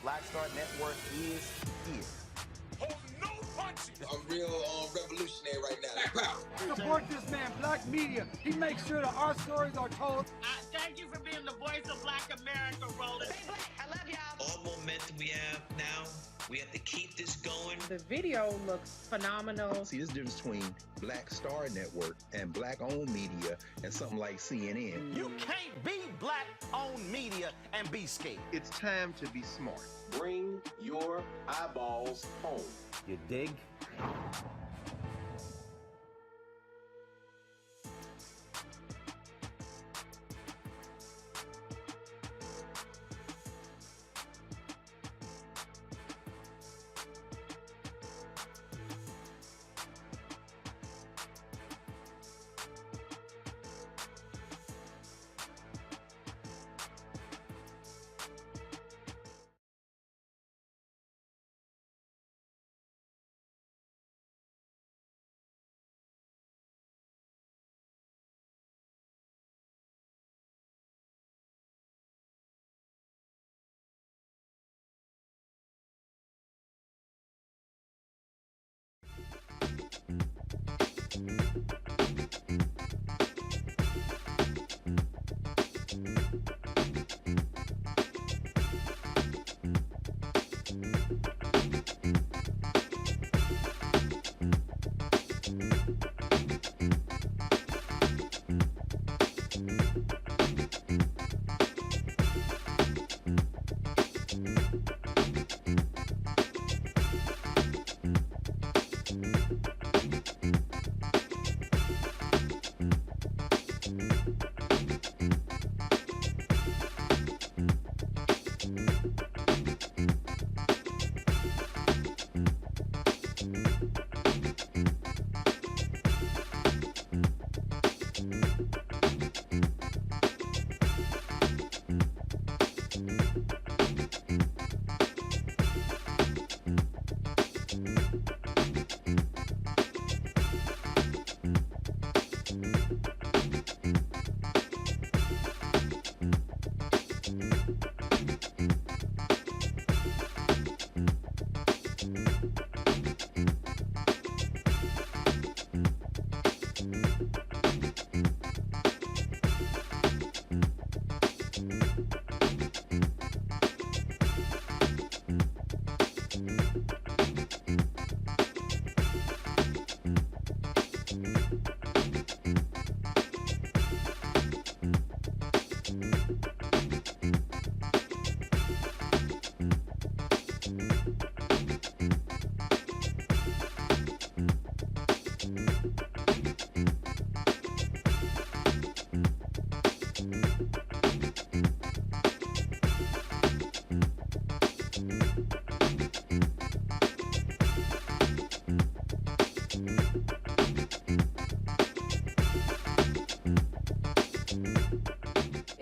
Black Star Network is here. Hold no punches. I'm real revolutionary right now. Support this man, Black Media. He makes sure that our stories are told. Thank you for being the voice of Black America, Roland. Stay black. I love y'all. All momentum we have now, we have to keep this going. The video looks phenomenal. See, there's a difference between Black Star Network and Black-owned media and something like CNN. You can't be Black-owned media and be scared. It's time to be smart. Bring your eyeballs home. You dig?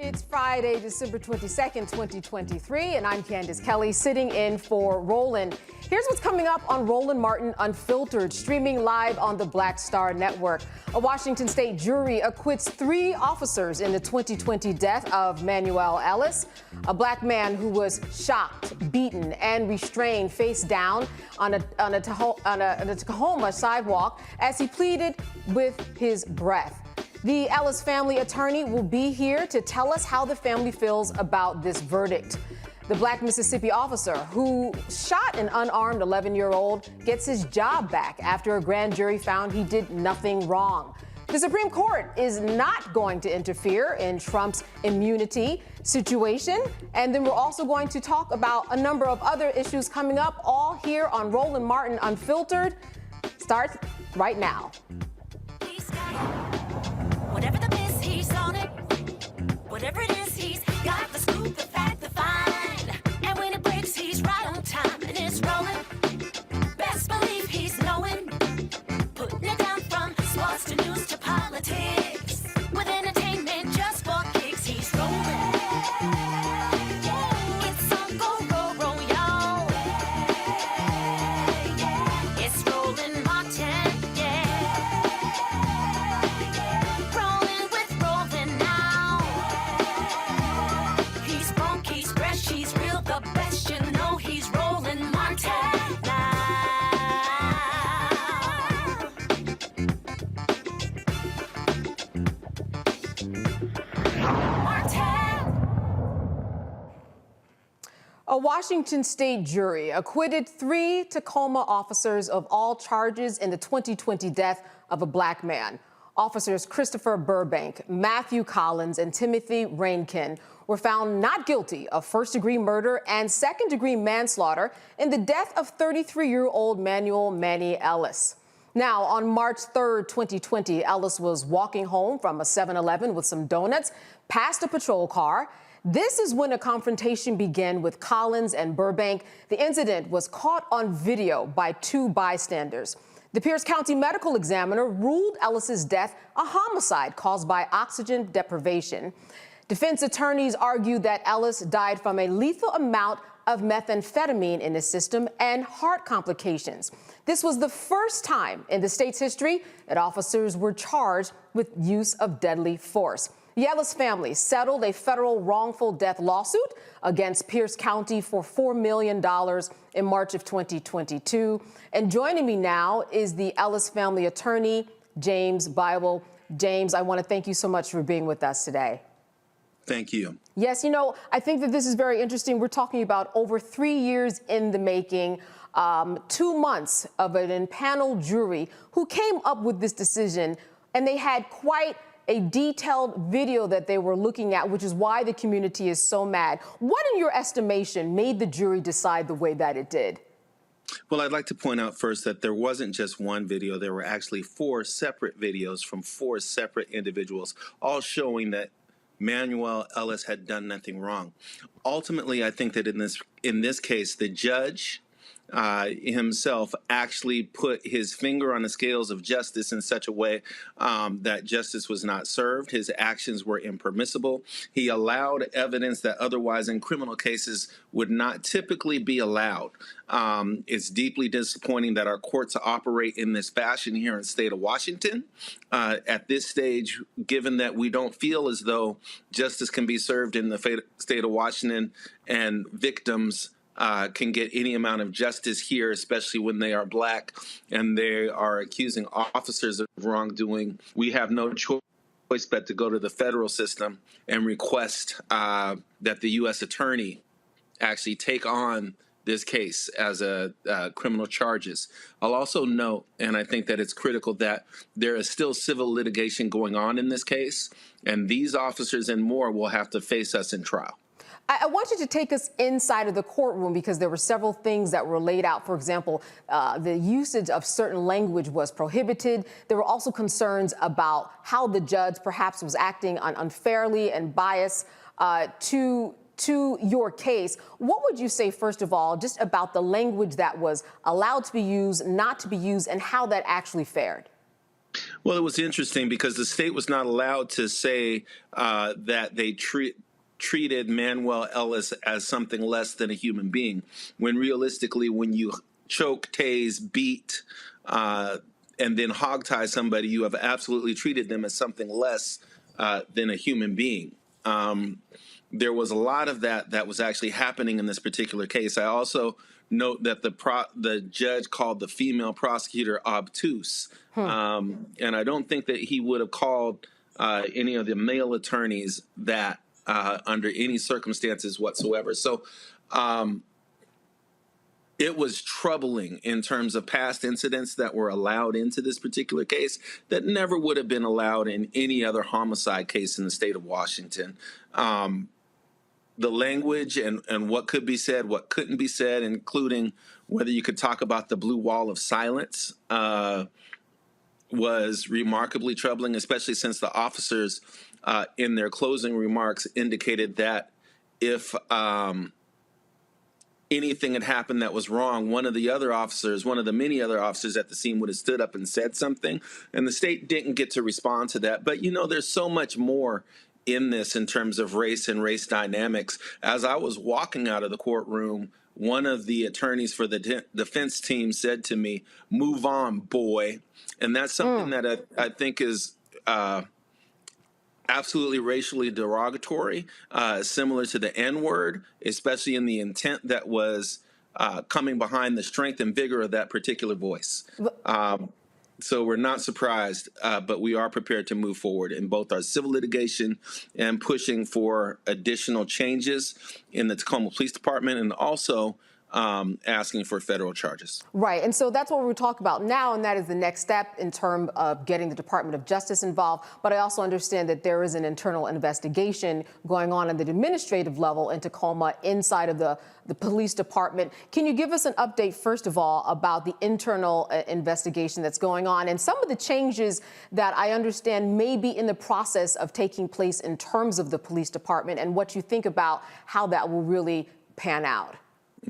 It's Friday, December 22nd, 2023, and I'm Candace Kelly sitting in for Roland. Here's what's coming up on Roland Martin Unfiltered, streaming live on the Black Star Network. A Washington state jury acquits 3 officers in the 2020 death of Manuel Ellis, a black man who was shocked, beaten, and restrained face down on a Tacoma sidewalk as he pleaded with his breath. The Ellis family attorney will be here to tell us how the family feels about this verdict. The black Mississippi officer who shot an unarmed 11-year-old gets his job back after a grand jury found he did nothing wrong. The Supreme Court is not going to interfere in Trump's immunity situation. And then we're also going to talk about a number of other issues coming up, all here on Roland Martin Unfiltered. Starts right now. Whatever the miss, he's on it. Whatever it is, he's got the scoop, the fact, the find. And when it breaks, he's right on time and it's rolling. Best believe he's knowing. Putting it down from sports to news to politics. With entertainment just for kicks, he's rolling. It's on go, roll, y'all. It's Roland Martin, yeah. Rolling with Roland now. A Washington state jury acquitted 3 Tacoma officers of all charges in the 2020 death of a black man. Officers Christopher Burbank, Matthew Collins, and Timothy Rainkin were found not guilty of first-degree murder and second-degree manslaughter in the death of 33-year-old Manuel Ellis. Now, on March 3rd, 2020, Ellis was walking home from a 7-Eleven with some donuts past a patrol car. This is when a confrontation began with Collins and Burbank. The incident was caught on video by 2 bystanders. The Pierce County medical examiner ruled Ellis's death a homicide caused by oxygen deprivation. Defense attorneys argued that Ellis died from a lethal amount of methamphetamine in his system and heart complications. This was the first time in the state's history that officers were charged with use of deadly force. The Ellis family settled a federal wrongful death lawsuit against Pierce County for $4 million in March of 2022. And joining me now is the Ellis family attorney, James Bible. James, I want to thank you so much for being with us today. Thank you. Yes, you know, I think that this is very interesting. We're talking about over 3 years in the making, 2 months of an impaneled jury who came up with this decision, and they had quite a detailed video that they were looking at, which is why the community is so mad. What, in your estimation, made the jury decide the way that it did? Well, I'd like to point out first that there wasn't just one video. There were actually 4 separate videos from 4 separate individuals, all showing that Manuel Ellis had done nothing wrong. Ultimately, I think that in this case, the judge himself actually put his finger on the scales of justice in such a way that justice was not served. His actions were impermissible. He allowed evidence that otherwise in criminal cases would not typically be allowed. It's deeply disappointing that our courts operate in this fashion here in the state of Washington. At this stage, given that we don't feel as though justice can be served in the state of Washington and victims can get any amount of justice here, especially when they are black and they are accusing officers of wrongdoing, we have no choice but to go to the federal system and request that the U.S. attorney actually take on this case as criminal charges. I'll also note, and I think that it's critical, that there is still civil litigation going on in this case, and these officers and more will have to face us in trial. I want you to take us inside of the courtroom because there were several things that were laid out. For example, the usage of certain language was prohibited. There were also concerns about how the judge perhaps was acting unfairly and biased to your case. What would you say, first of all, just about the language that was allowed to be used, not to be used, and how that actually fared? Well, it was interesting because the state was not allowed to say that they treated Manuel Ellis as something less than a human being, when realistically, when you choke, tase, beat, and then hogtie somebody, you have absolutely treated them as something less than a human being. There was a lot of that was actually happening in this particular case. I also note that the judge called the female prosecutor obtuse, and I don't think that he would have called any of the male attorneys that under any circumstances whatsoever. So it was troubling in terms of past incidents that were allowed into this particular case that never would have been allowed in any other homicide case in the state of Washington. The language and what could be said, what couldn't be said, including whether you could talk about the blue wall of silence, was remarkably troubling, especially since the officers in their closing remarks indicated that if anything had happened that was wrong, one of the many other officers at the scene would have stood up and said something, and the state didn't get to respond to that. But, you know, there's so much more in this in terms of race and race dynamics. As I was walking out of the courtroom, one of the attorneys for the defense team said to me, "Move on, boy." And that's something that I think is absolutely racially derogatory, similar to the N-word, especially in the intent that was coming behind the strength and vigor of that particular voice. So we're not surprised, but we are prepared to move forward in both our civil litigation and pushing for additional changes in the Tacoma Police Department, and also asking for federal charges. Right, and so that's what we're talking about now, and that is the next step in terms of getting the Department of Justice involved. But I also understand that there is an internal investigation going on at the administrative level in Tacoma inside of the police department. Can you give us an update, first of all, about the internal investigation that's going on and some of the changes that I understand may be in the process of taking place in terms of the police department, and what you think about how that will really pan out?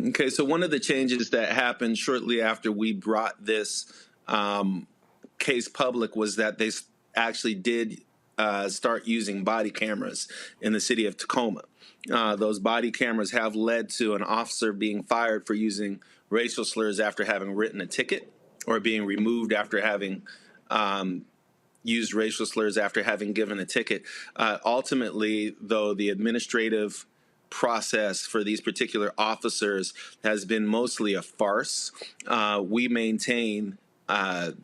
Okay, so one of the changes that happened shortly after we brought this case public was that they actually did start using body cameras in the city of Tacoma. Those body cameras have led to an officer being fired for using racial slurs after having written a ticket, or being removed after having used racial slurs after having given a ticket. Ultimately, though, the administrative process for these particular officers has been mostly a farce. We maintain, as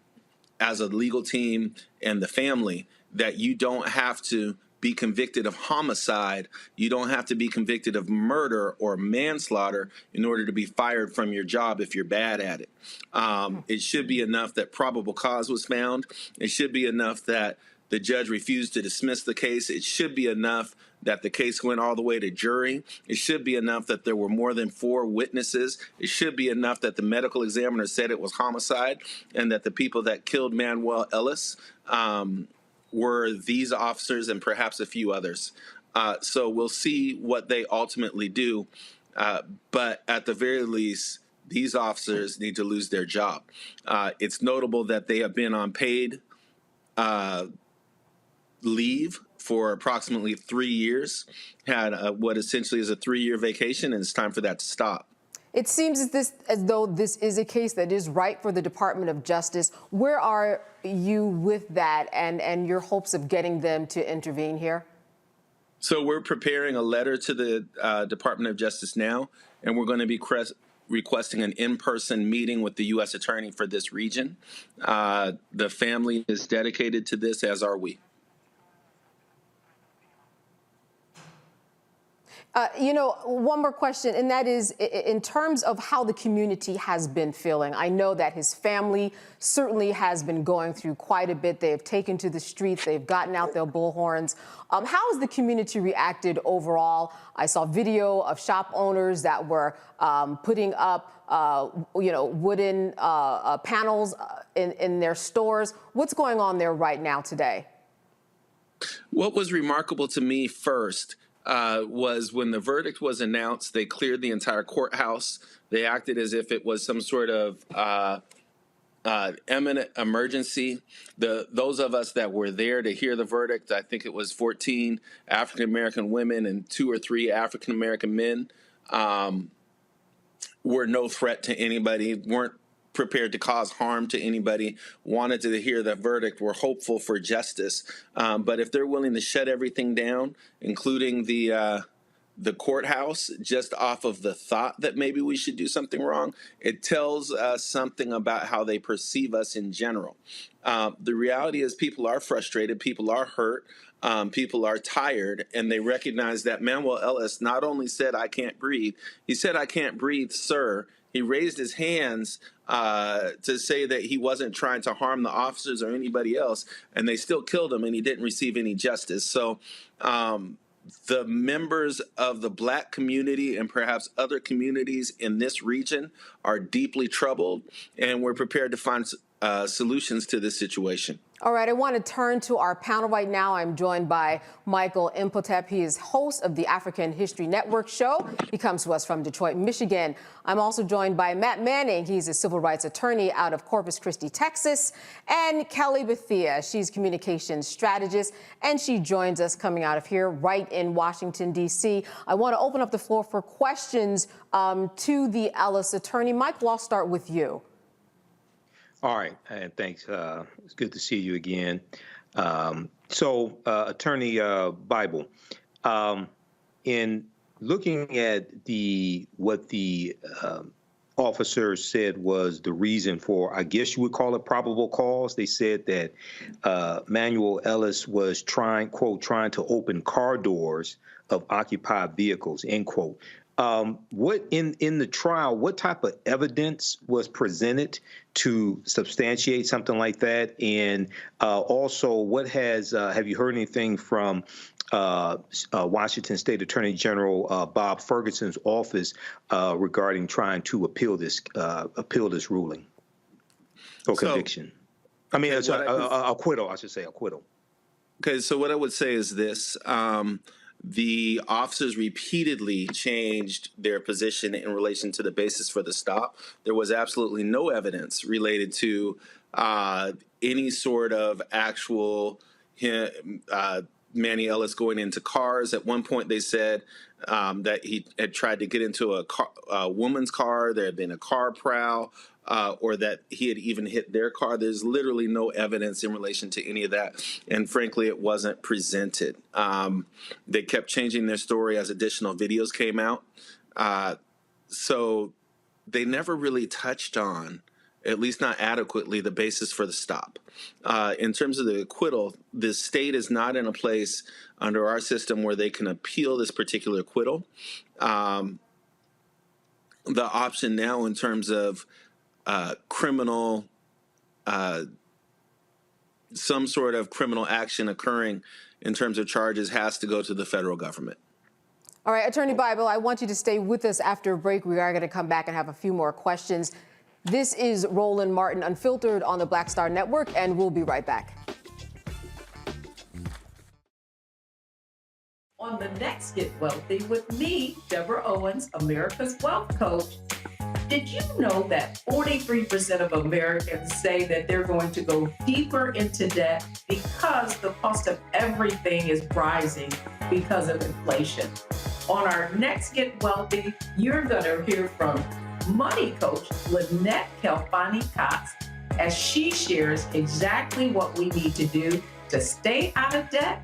a legal team and the family, that you don't have to be convicted of homicide. You don't have to be convicted of murder or manslaughter in order to be fired from your job if you're bad at it. It should be enough that probable cause was found. It should be enough that the judge refused to dismiss the case. It should be enough that the case went all the way to jury. It should be enough that there were more than 4 witnesses. It should be enough that the medical examiner said it was homicide, and that the people that killed Manuel Ellis were these officers and perhaps a few others. So we'll see what they ultimately do. But at the very least, these officers need to lose their job. It's notable that they have been on paid leave for approximately 3 years, had what essentially is a 3-year vacation, and it's time for that to stop. It seems as though this is a case that is right for the Department of Justice. Where are you with that and your hopes of getting them to intervene here? So we're preparing a letter to the Department of Justice now, and we're going to be requesting an in-person meeting with the U.S. Attorney for this region. The family is dedicated to this, as are we. One more question, and that is in terms of how the community has been feeling. I know that his family certainly has been going through quite a bit. They have taken to the streets. They've gotten out their bullhorns. How has the community reacted overall? I saw video of shop owners that were putting up, wooden panels in their stores. What's going on there right now today? What was remarkable to me first was when the verdict was announced, they cleared the entire courthouse. They acted as if it was some sort of imminent emergency. Those of us that were there to hear the verdict, I think it was 14 African-American women and 2 or 3 African-American men, were no threat to anybody, weren't prepared to cause harm to anybody, wanted to hear the verdict, were hopeful for justice. But if they're willing to shut everything down, including the courthouse, just off of the thought that maybe we should do something wrong, it tells us something about how they perceive us in general. The reality is people are frustrated, people are hurt, people are tired, and they recognize that Manuel Ellis not only said, "I can't breathe," he said, "I can't breathe, sir." He raised his hands to say that he wasn't trying to harm the officers or anybody else, and they still killed him, and he didn't receive any justice. So the members of the Black community and perhaps other communities in this region are deeply troubled, and we're prepared to find solutions to this situation. All right, I want to turn to our panel right now. I'm joined by Michael Imhotep. He is host of the African History Network show. He comes to us from Detroit, Michigan. I'm also joined by Matt Manning. He's a civil rights attorney out of Corpus Christi, Texas. And Kelly Bethea. She's communications strategist, and she joins us coming out of here right in Washington, D.C. I want to open up the floor for questions to the Ellis attorney. Michael, I'll start with you. All right, and thanks. It's good to see you again. So, Attorney Bible, in looking at what the officers said was the reason for, I guess you would call it probable cause. They said that Manuel Ellis was trying to open car doors of occupied vehicles, end quote. What in the trial, what type of evidence was presented to substantiate something like that? And also, what have you heard anything from Washington State Attorney General Bob Ferguson's office regarding trying to appeal this ruling or conviction? I mean, it's acquittal. I should say acquittal. Okay, so what I would say is this. The officers repeatedly changed their position in relation to the basis for the stop. There was absolutely no evidence related to any sort of actual Manny Ellis going into cars. At one point, they said that he had tried to get into a woman's car. There had been a car prowl. Or that he had even hit their car. There's literally no evidence in relation to any of that. And frankly, it wasn't presented. They kept changing their story as additional videos came out. So they never really touched on, at least not adequately, the basis for the stop. In terms of the acquittal, the state is not in a place under our system where they can appeal this particular acquittal. The option now in terms of criminal, some sort of criminal action occurring in terms of charges has to go to the federal government. All right, Attorney Bible, I want you to stay with us after a break. We are going to come back and have a few more questions. This is Roland Martin Unfiltered on the Black Star Network, and we'll be right back. On the next Get Wealthy with me, Deborah Owens, America's Wealth Coach. Did you know that 43% of Americans say that they're going to go deeper into debt because the cost of everything is rising because of inflation? On our next Get Wealthy, you're going to hear from money coach Lynette Kelfani-Cox as she shares exactly what we need to do to stay out of debt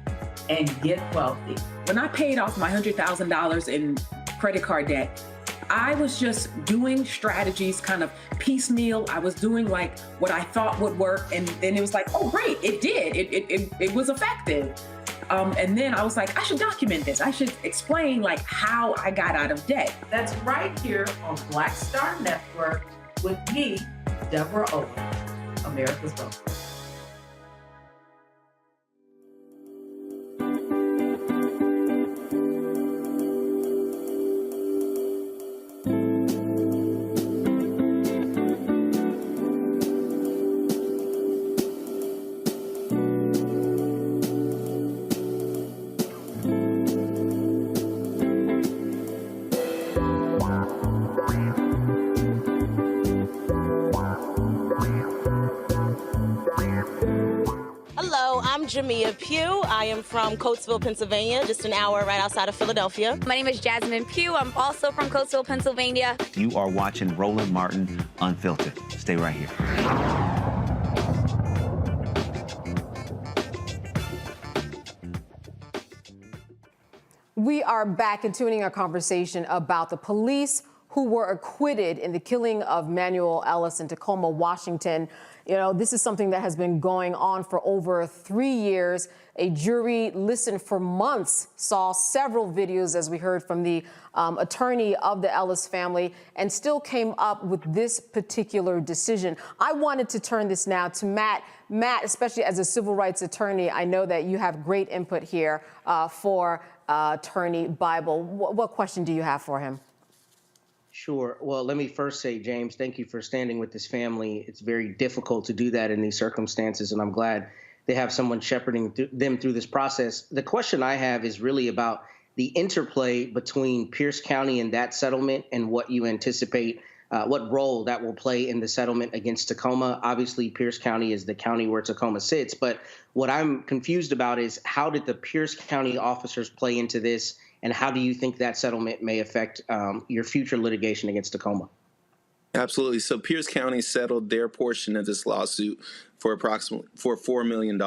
and get wealthy. When I paid off my $100,000 in credit card debt, I was just doing strategies kind of piecemeal. I was doing like what I thought would work. And then it was like, oh, great, it did. It was effective. And then I was like, I should document this. I should explain like how I got out of debt. That's right here on Black Star Network with me, Deborah Owens, America's Wealth. Jamia Pugh. I am from Coatesville, Pennsylvania, just an hour right outside of Philadelphia. My name is Jasmine Pugh. I'm also from Coatesville, Pennsylvania. You are watching Roland Martin Unfiltered. Stay right here. We are back continuing our conversation about the police who were acquitted in the killing of Manuel Ellis in Tacoma, Washington. You know, this is something that has been going on for over 3 years. A jury listened for months, saw several videos, as we heard from the attorney of the Ellis family, and still came up with this particular decision. I wanted to turn this now to Matt. Matt, especially as a civil rights attorney, I know that you have great input here for Attorney Bible. What question do you have for him? Sure. Well, let me first say, James, thank you for standing with this family. It's very difficult to do that in these circumstances, and I'm glad they have someone shepherding them through this process. The question I have is really about the interplay between Pierce County and that settlement and what you anticipate, what role that will play in the settlement against Tacoma. Obviously, Pierce County is the county where Tacoma sits, but what I'm confused about is how did the Pierce County officers play into this? And how do you think that settlement may affect your future litigation against Tacoma? Absolutely. So Pierce County settled their portion of this lawsuit for approximately $4 million.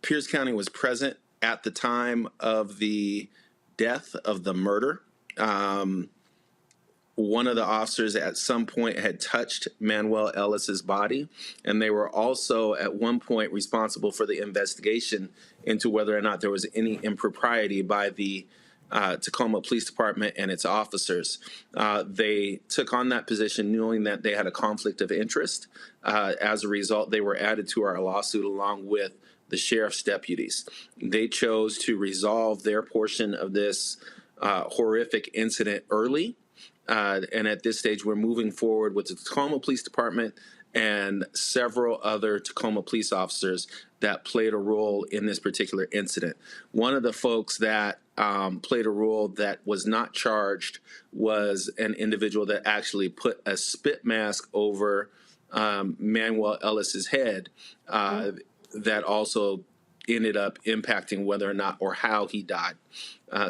Pierce County was present at the time of the death of the murder. one of the officers at some point had touched Manuel Ellis's body, and they were also at one point responsible for the investigation into whether or not there was any impropriety by the Tacoma Police Department and its officers. They took on that position knowing that they had a conflict of interest. As a result, they were added to our lawsuit along with the sheriff's deputies. They chose to resolve their portion of this horrific incident early. And at this stage, we're moving forward with the Tacoma Police Department and several other Tacoma police officers that played a role in this particular incident. One of the folks that played a role that was not charged was an individual that actually put a spit mask over Manuel Ellis's head that also ended up impacting whether or not or how he died.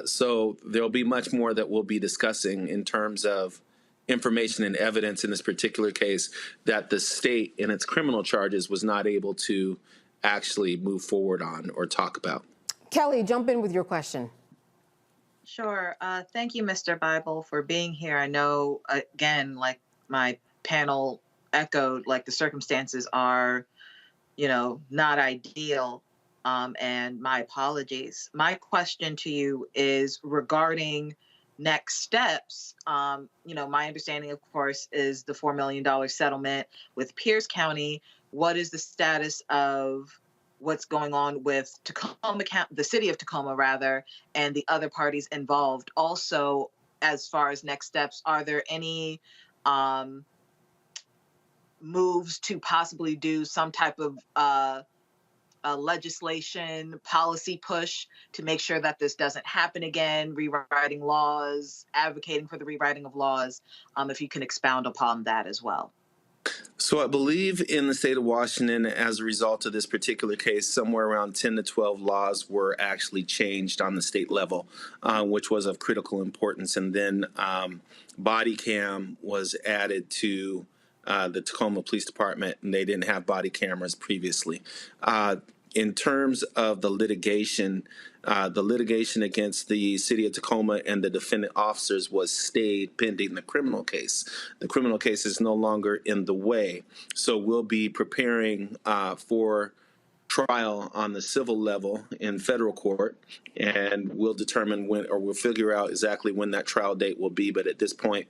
So there'll be much more that we'll be discussing in terms of information and evidence in this particular case that the state in its criminal charges was not able to actually move forward on or talk about. Kelly, jump in with your question. Sure. Thank you, Mr. Bible, for being here. I know, again, like my panel echoed, like the circumstances are, not ideal. And my apologies. My question to you is regarding next steps. My understanding, of course, is the $4 million settlement with Pierce County. What is the status of what's going on with Tacoma, the city of Tacoma, rather, and the other parties involved? Also, as far as next steps, are there any moves to possibly do some type of legislation policy push to make sure that this doesn't happen again, rewriting laws, advocating for the rewriting of laws, if you can expound upon that as well? So I believe in the state of Washington, as a result of this particular case, somewhere around 10 to 12 laws were actually changed on the state level, which was of critical importance. And then body cam was added to the Tacoma Police Department, and they didn't have body cameras previously. In terms of the litigation against the city of Tacoma and the defendant officers was stayed pending the criminal case. The criminal case is no longer in the way. So we'll be preparing for trial on the civil level in federal court, and we'll determine when, or we'll figure out exactly when that trial date will be. But at this point,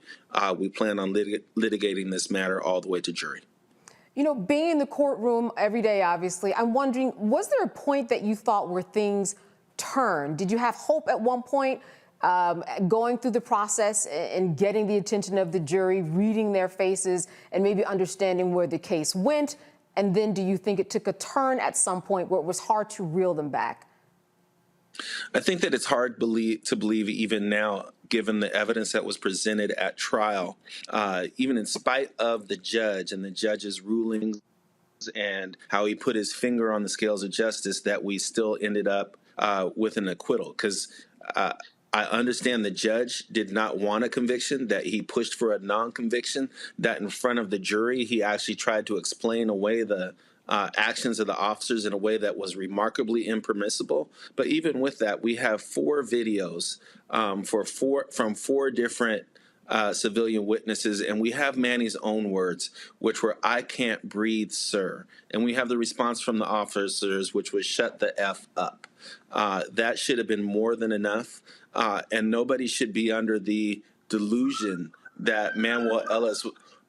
we plan on litigating this matter all the way to jury. Being in the courtroom every day, obviously, I'm wondering, was there a point that you thought where things turned? Did you have hope at one point going through the process and getting the attention of the jury, reading their faces, and maybe understanding where the case went? And then do you think it took a turn at some point where it was hard to reel them back? I think that it's hard to believe even now, given the evidence that was presented at trial, even in spite of the judge and the judge's rulings and how he put his finger on the scales of justice, that we still ended up with an acquittal. Because I understand the judge did not want a conviction, that he pushed for a non-conviction, that in front of the jury he actually tried to explain away the actions of the officers in a way that was remarkably impermissible. But even with that, we have 4 videos from four different civilian witnesses, and we have Manny's own words, which were, "I can't breathe, sir." And we have the response from the officers, which was, "Shut the F up." That should have been more than enough, and nobody should be under the delusion that Manuel Ellis,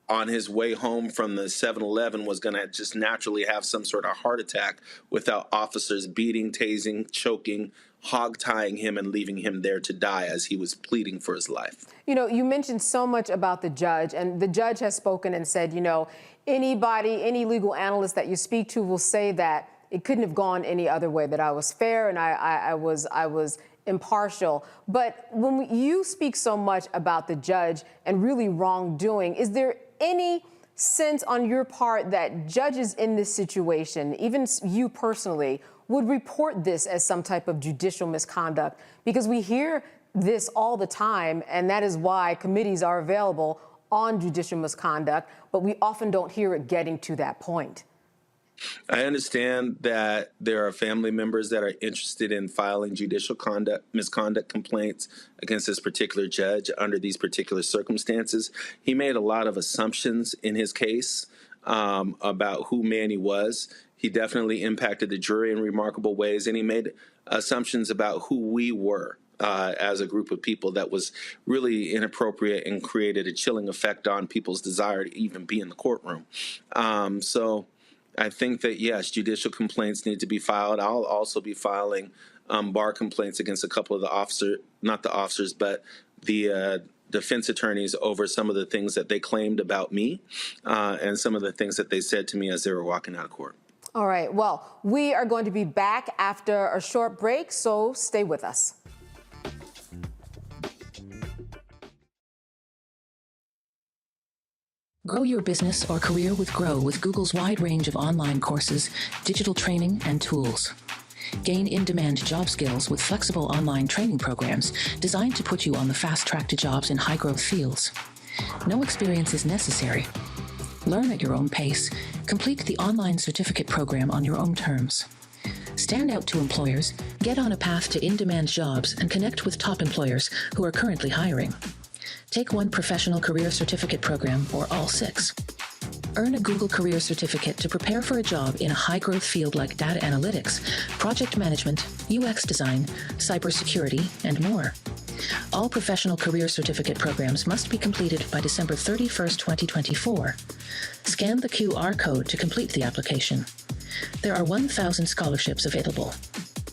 on his way home from the 7-Eleven, was going to just naturally have some sort of heart attack without officers beating, tasing, choking, hog-tying him and leaving him there to die as he was pleading for his life. You mentioned so much about the judge, and the judge has spoken and said, any legal analyst that you speak to will say that it couldn't have gone any other way, that I was fair and I was impartial. But when you speak so much about the judge and really wrongdoing, is there any sense on your part that judges in this situation, even you personally, would report this as some type of judicial misconduct? Because we hear this all the time, and that is why committees are available on judicial misconduct, but we often don't hear it getting to that point. I understand that there are family members that are interested in filing judicial misconduct complaints against this particular judge under these particular circumstances. He made a lot of assumptions in his case about who Manny was. He definitely impacted the jury in remarkable ways, and he made assumptions about who we were as a group of people that was really inappropriate and created a chilling effect on people's desire to even be in the courtroom. So I think that, yes, judicial complaints need to be filed. I'll also be filing bar complaints against a couple of the not the officers, but the defense attorneys over some of the things that they claimed about me and some of the things that they said to me as they were walking out of court. All right. Well, we are going to be back after a short break, so stay with us. Grow your business or career with Grow with Google's wide range of online courses, digital training, and tools. Gain in-demand job skills with flexible online training programs designed to put you on the fast track to jobs in high-growth fields. No experience is necessary. Learn at your own pace. Complete the online certificate program on your own terms. Stand out to employers, get on a path to in-demand jobs, and connect with top employers who are currently hiring. Take one professional career certificate program or all 6. Earn a Google Career Certificate to prepare for a job in a high-growth field like data analytics, project management, UX design, cybersecurity, and more. All professional career certificate programs must be completed by December 31st, 2024. Scan the QR code to complete the application. There are 1,000 scholarships available.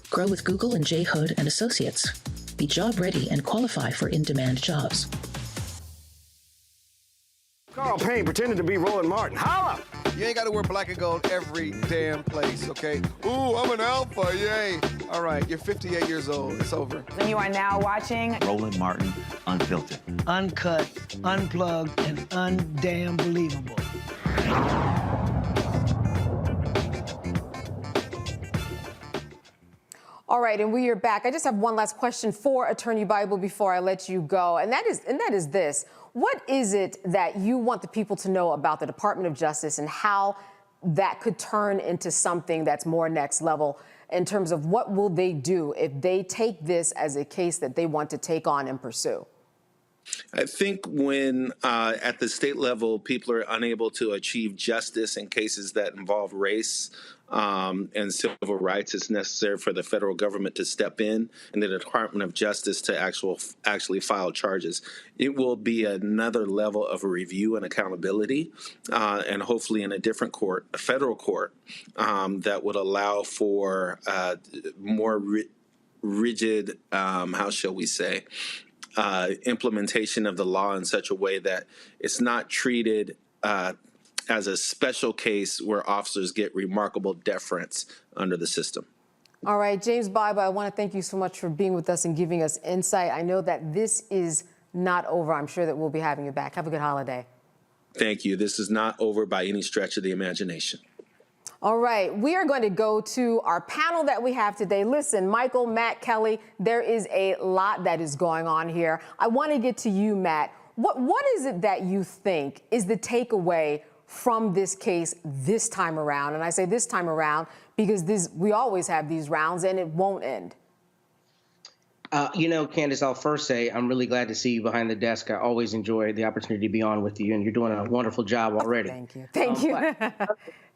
Grow with Google and J. Hood and Associates. Be job ready and qualify for in-demand jobs. Carl Payne pretending to be Roland Martin. Holla! You ain't got to wear black and gold every damn place, okay? Ooh, I'm an alpha, yay. All right, you're 58 years old. It's over. And you are now watching Roland Martin Unfiltered. Uncut, unplugged, and undamn believable. All right, and we are back. I just have one last question for Attorney Bible before I let you go, and that is this. What is it that you want the people to know about the Department of Justice and how that could turn into something that's more next level in terms of what will they do if they take this as a case that they want to take on and pursue? I think when at the state level, people are unable to achieve justice in cases that involve race and civil rights, it's necessary for the federal government to step in and the Department of Justice to actually file charges. It will be another level of review and accountability, and hopefully in a different court, a federal court, that would allow for more rigid, how shall we say, implementation of the law in such a way that it's not treated as a special case where officers get remarkable deference under the system. All right, James Bible, I want to thank you so much for being with us and giving us insight. I know that this is not over. I'm sure that we'll be having you back. Have a good holiday. Thank you. This is not over by any stretch of the imagination. All right, we are going to go to our panel that we have today. Listen, Michael, Matt, Kelly, there is a lot that is going on here. I want to get to you, Matt. What is it that you think is the takeaway from this case this time around? And I say this time around because we always have these rounds and it won't end. Candace, I'll first say I'm really glad to see you behind the desk. I always enjoy the opportunity to be on with you, and you're doing a wonderful job already. Thank you. Thank you.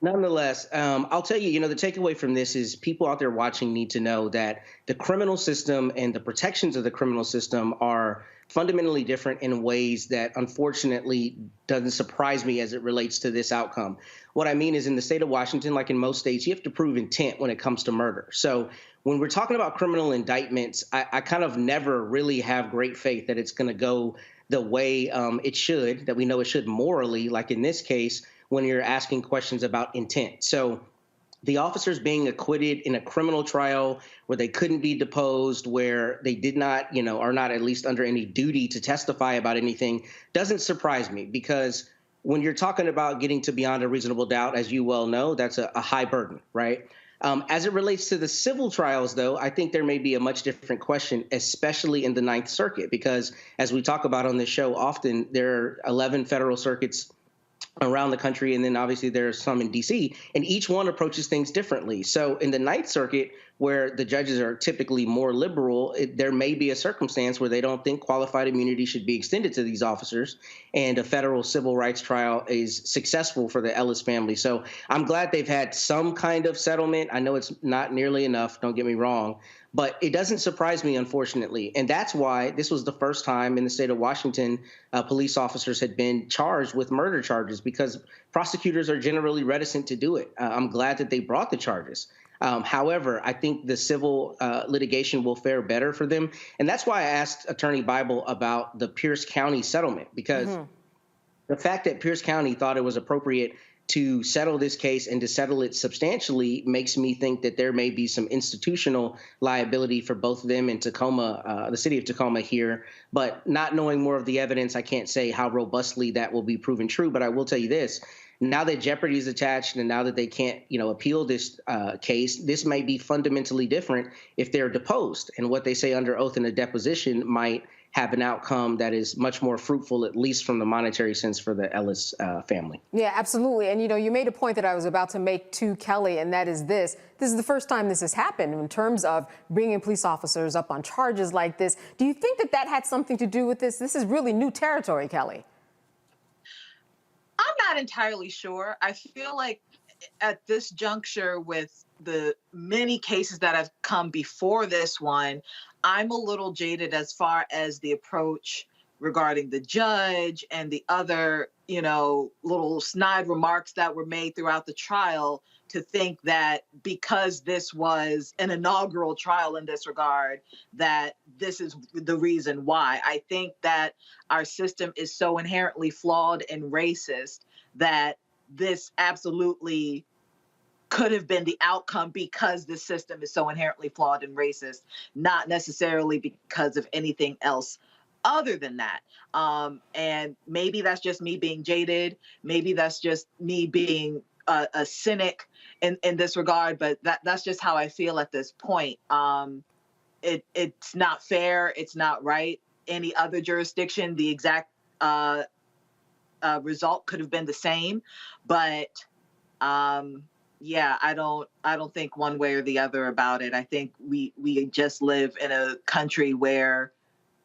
Nonetheless, I'll tell you, the takeaway from this is people out there watching need to know that the criminal system and the protections of the criminal system are fundamentally different in ways that unfortunately doesn't surprise me as it relates to this outcome. What I mean is in the state of Washington, like in most states, you have to prove intent when it comes to murder. So when we're talking about criminal indictments, I kind of never really have great faith that it's going to go the way it should, that we know it should morally, like in this case, when you're asking questions about intent. So the officers being acquitted in a criminal trial where they couldn't be deposed, where they did not, are not at least under any duty to testify about anything, doesn't surprise me, because when you're talking about getting to beyond a reasonable doubt, as you well know, that's a high burden, right? As it relates to the civil trials, though, I think there may be a much different question, especially in the Ninth Circuit, because as we talk about on this show often, there are 11 federal circuits around the country, and then obviously there's some in D.C., and each one approaches things differently. So in the Ninth Circuit, where the judges are typically more liberal, there may be a circumstance where they don't think qualified immunity should be extended to these officers, and a federal civil rights trial is successful for the Ellis family. So I'm glad they've had some kind of settlement. I know it's not nearly enough, don't get me wrong, but it doesn't surprise me, unfortunately. And that's why this was the first time in the state of Washington police officers had been charged with murder charges, because prosecutors are generally reticent to do it. I'm glad that they brought the charges. However, I think the civil litigation will fare better for them. And that's why I asked Attorney Bible about the Pierce County settlement, because the fact that Pierce County thought it was appropriate to settle this case and to settle it substantially makes me think that there may be some institutional liability for both of them in Tacoma, the city of Tacoma here. But not knowing more of the evidence, I can't say how robustly that will be proven true. But I will tell you this. Now that jeopardy is attached, and now that they can't, appeal this case, this might be fundamentally different if they're deposed. And what they say under oath in a deposition might have an outcome that is much more fruitful, at least from the monetary sense, for the Ellis family. Yeah, absolutely. And, you made a point that I was about to make to Kelly, and that is this. This is the first time this has happened in terms of bringing police officers up on charges like this. Do you think that that had something to do with this? This is really new territory, Kelly. I'm not entirely sure. I feel like at this juncture, with the many cases that have come before this one, I'm a little jaded as far as the approach regarding the judge and the other, little snide remarks that were made throughout the trial, to think that because this was an inaugural trial in this regard, that this is the reason why. I think that our system is so inherently flawed and racist that this absolutely could have been the outcome because the system is so inherently flawed and racist, not necessarily because of anything else other than that. And maybe that's just me being jaded. Maybe that's just me being a cynic in this regard, but that's just how I feel at this point. It's not fair. It's not right. Any other jurisdiction, the exact result could have been the same, but yeah, I don't think one way or the other about it. I think we just live in a country where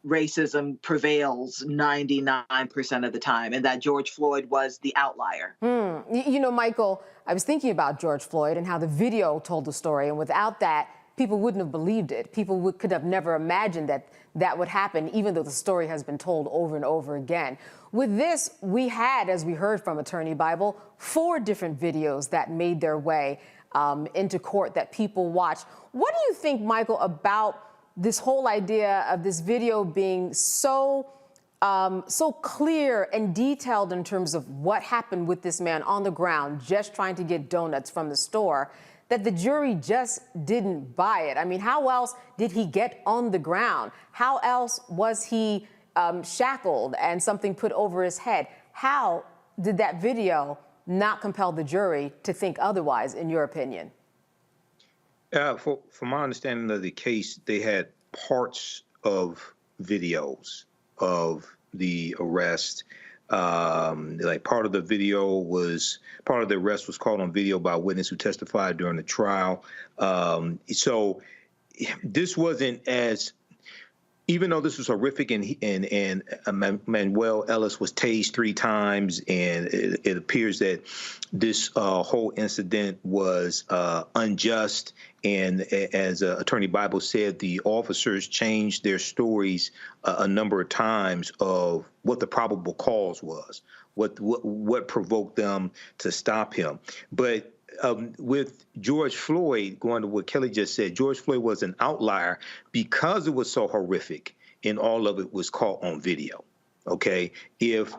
racism prevails 99% of the time, and that George Floyd was the outlier. Michael, I was thinking about George Floyd and how the video told the story, and without that, people wouldn't have believed it. People could have never imagined that would happen, even though the story has been told over and over again. With this, we had, as we heard from Attorney Bible, 4 different videos that made their way into court that people watched. What do you think, Michael, about this whole idea of this video being so clear and detailed in terms of what happened with this man on the ground, just trying to get donuts from the store, that the jury just didn't buy it? I mean, how else did he get on the ground? How else was he shackled and something put over his head? How did that video not compel the jury to think otherwise, in your opinion? From my understanding of the case, they had parts of videos of the arrest. Like part of the arrest was caught on video by a witness who testified during the trial. So this wasn't as, even though this was horrific and Manuel Ellis was tased 3 times, and it appears that this whole incident was unjust. And as Attorney Bible said, the officers changed their stories a number of times of what the probable cause was, what provoked them to stop him. But with George Floyd, going to what Kelly just said, George Floyd was an outlier because it was so horrific and all of it was caught on video. Okay, if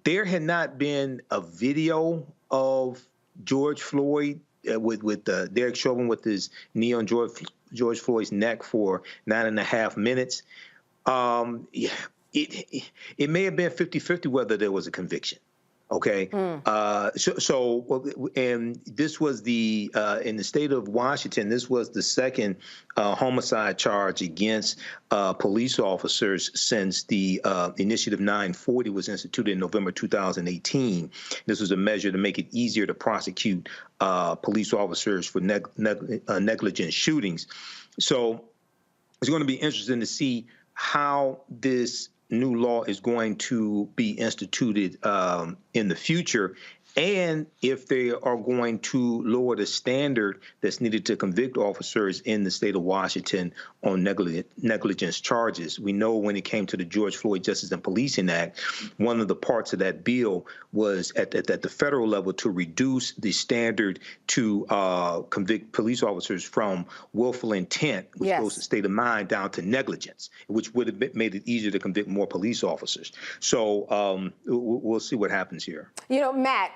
there had not been a video of George Floyd with Derek Chauvin with his knee on George Floyd's neck for 9.5 minutes, it may have been 50-50 whether there was a conviction. Okay. And this was in the state of Washington, this was the second homicide charge against police officers since the Initiative 940 was instituted in November 2018. This was a measure to make it easier to prosecute police officers for negligent shootings. So it's going to be interesting to see how this new law is going to be instituted in the future, and if they are going to lower the standard that's needed to convict officers in the state of Washington on negligence charges. We know when it came to the George Floyd Justice and Policing Act, one of the parts of that bill was at the federal level to reduce the standard to convict police officers from willful intent, which goes to state of mind, down to negligence, which would have made it easier to convict more police officers. So we'll see what happens here. You know, Matt,